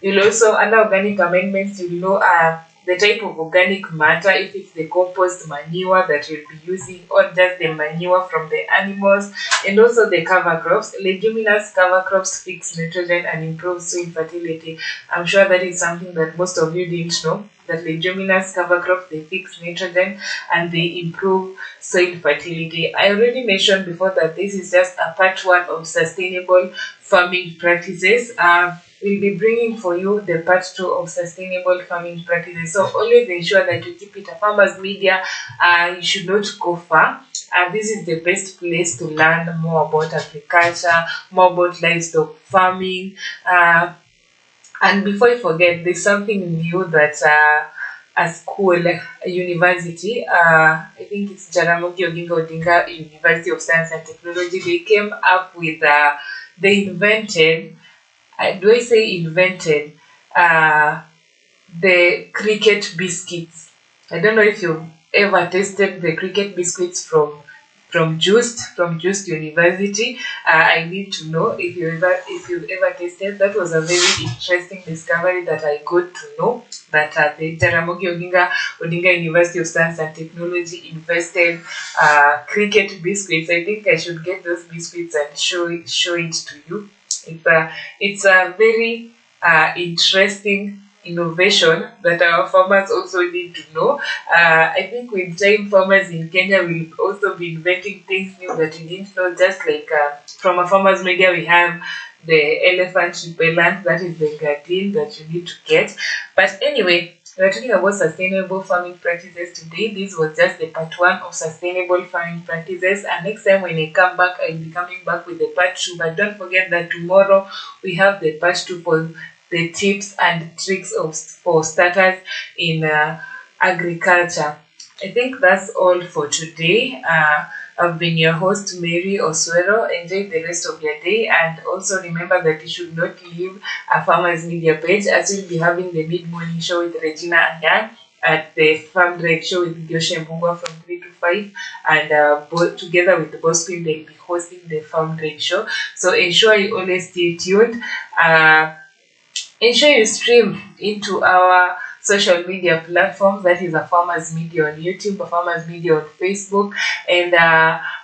You'll also, under organic amendments, you'll know the type of organic matter, if it's the compost manure that you'll be using or just the manure from the animals. And also the cover crops. Leguminous cover crops fix nitrogen and improve soil fertility. I'm sure that is something that most of you didn't know, that leguminous cover crops, they fix nitrogen and they improve soil fertility. I already mentioned before that this is just a part one of sustainable farming practices. We'll be bringing for you the part two of sustainable farming practices. So always ensure that you keep it a farmer's media. You should not go far. This is the best place to learn more about agriculture, more about livestock farming. And before I forget, there's something new that a school, a university, I think it's Jaramogi Oginga Odinga University of Science and Technology, they came up with, they invented, do I say invented, the cricket biscuits. I don't know if you've ever tasted the cricket biscuits from Just University. I need to know if you've ever tasted. That was a very interesting discovery that I got to know that the Jaramogi Odinga University of Science and Technology invested cricket biscuits. I think I should get those biscuits and show it to you. It's a very interesting innovation that our farmers also need to know. I think with time, farmers in Kenya will also be inventing things new that you didn't know. Just like from a farmer's media, we have the elephant repellent, that is the Gatine that you need to get. But anyway, we're talking about sustainable farming practices today. This was just the part one of sustainable farming practices. And next time when I come back, I'll be coming back with the part two. But don't forget that tomorrow we have the part two for the tips and tricks for starters in agriculture. I think that's all for today. I've been your host, Mary Oswero. Enjoy the rest of your day, and also remember that you should not leave a farmer's media page, as we'll be having the mid-morning show with Regina Anyan at the Farm Drive show with Goshen Mbungwa from 3 to 5, and together with the Boss Queen, they'll be hosting the Farm Drive show. So ensure you always stay tuned. ensure you stream into our social media platforms, that is a Farmers Media on YouTube, a Farmers Media on Facebook, and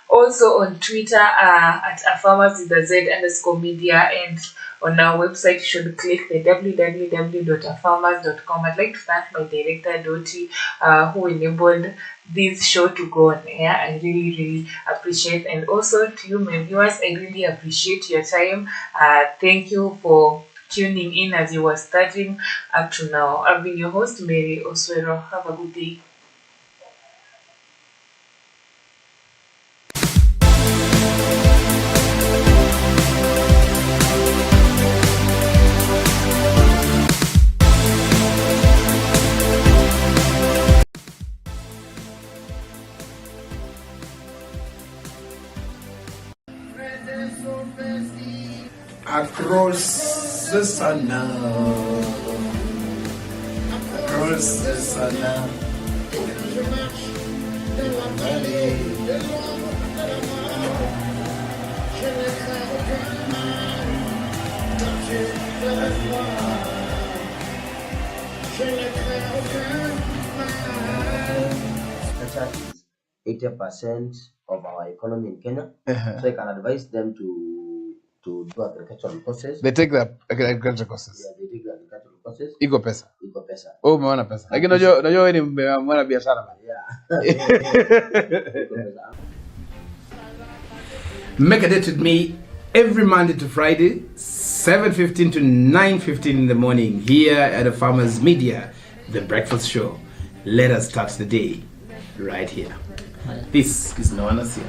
also on Twitter at a Farmers with a Z_media, and on our website you should click the www.afarmers.com. I'd like to thank my director Doti who enabled this show to go on air. I really appreciate, and also to you my viewers, I really appreciate your time. Thank you for tuning in as you were starting up to now. I've been your host, Mary Oswero. Have a good day. Across the sun now, across the sun now. Agriculture is 80% of our economy in Kenya. So I can advise them to do agricultural courses. They take the agricultural courses. Yeah, they take the agricultural courses. Iko pesa. Iko pesa. Oh, umeona pesa. Lakini unajua wewe ni mwana biashara bana. Yeah. Iko pesa. Make a date with me every Monday to Friday, 7:15 to 9:15 in the morning here at the Farmers Media, the breakfast show. Let us start the day right here. This is Noana Sia.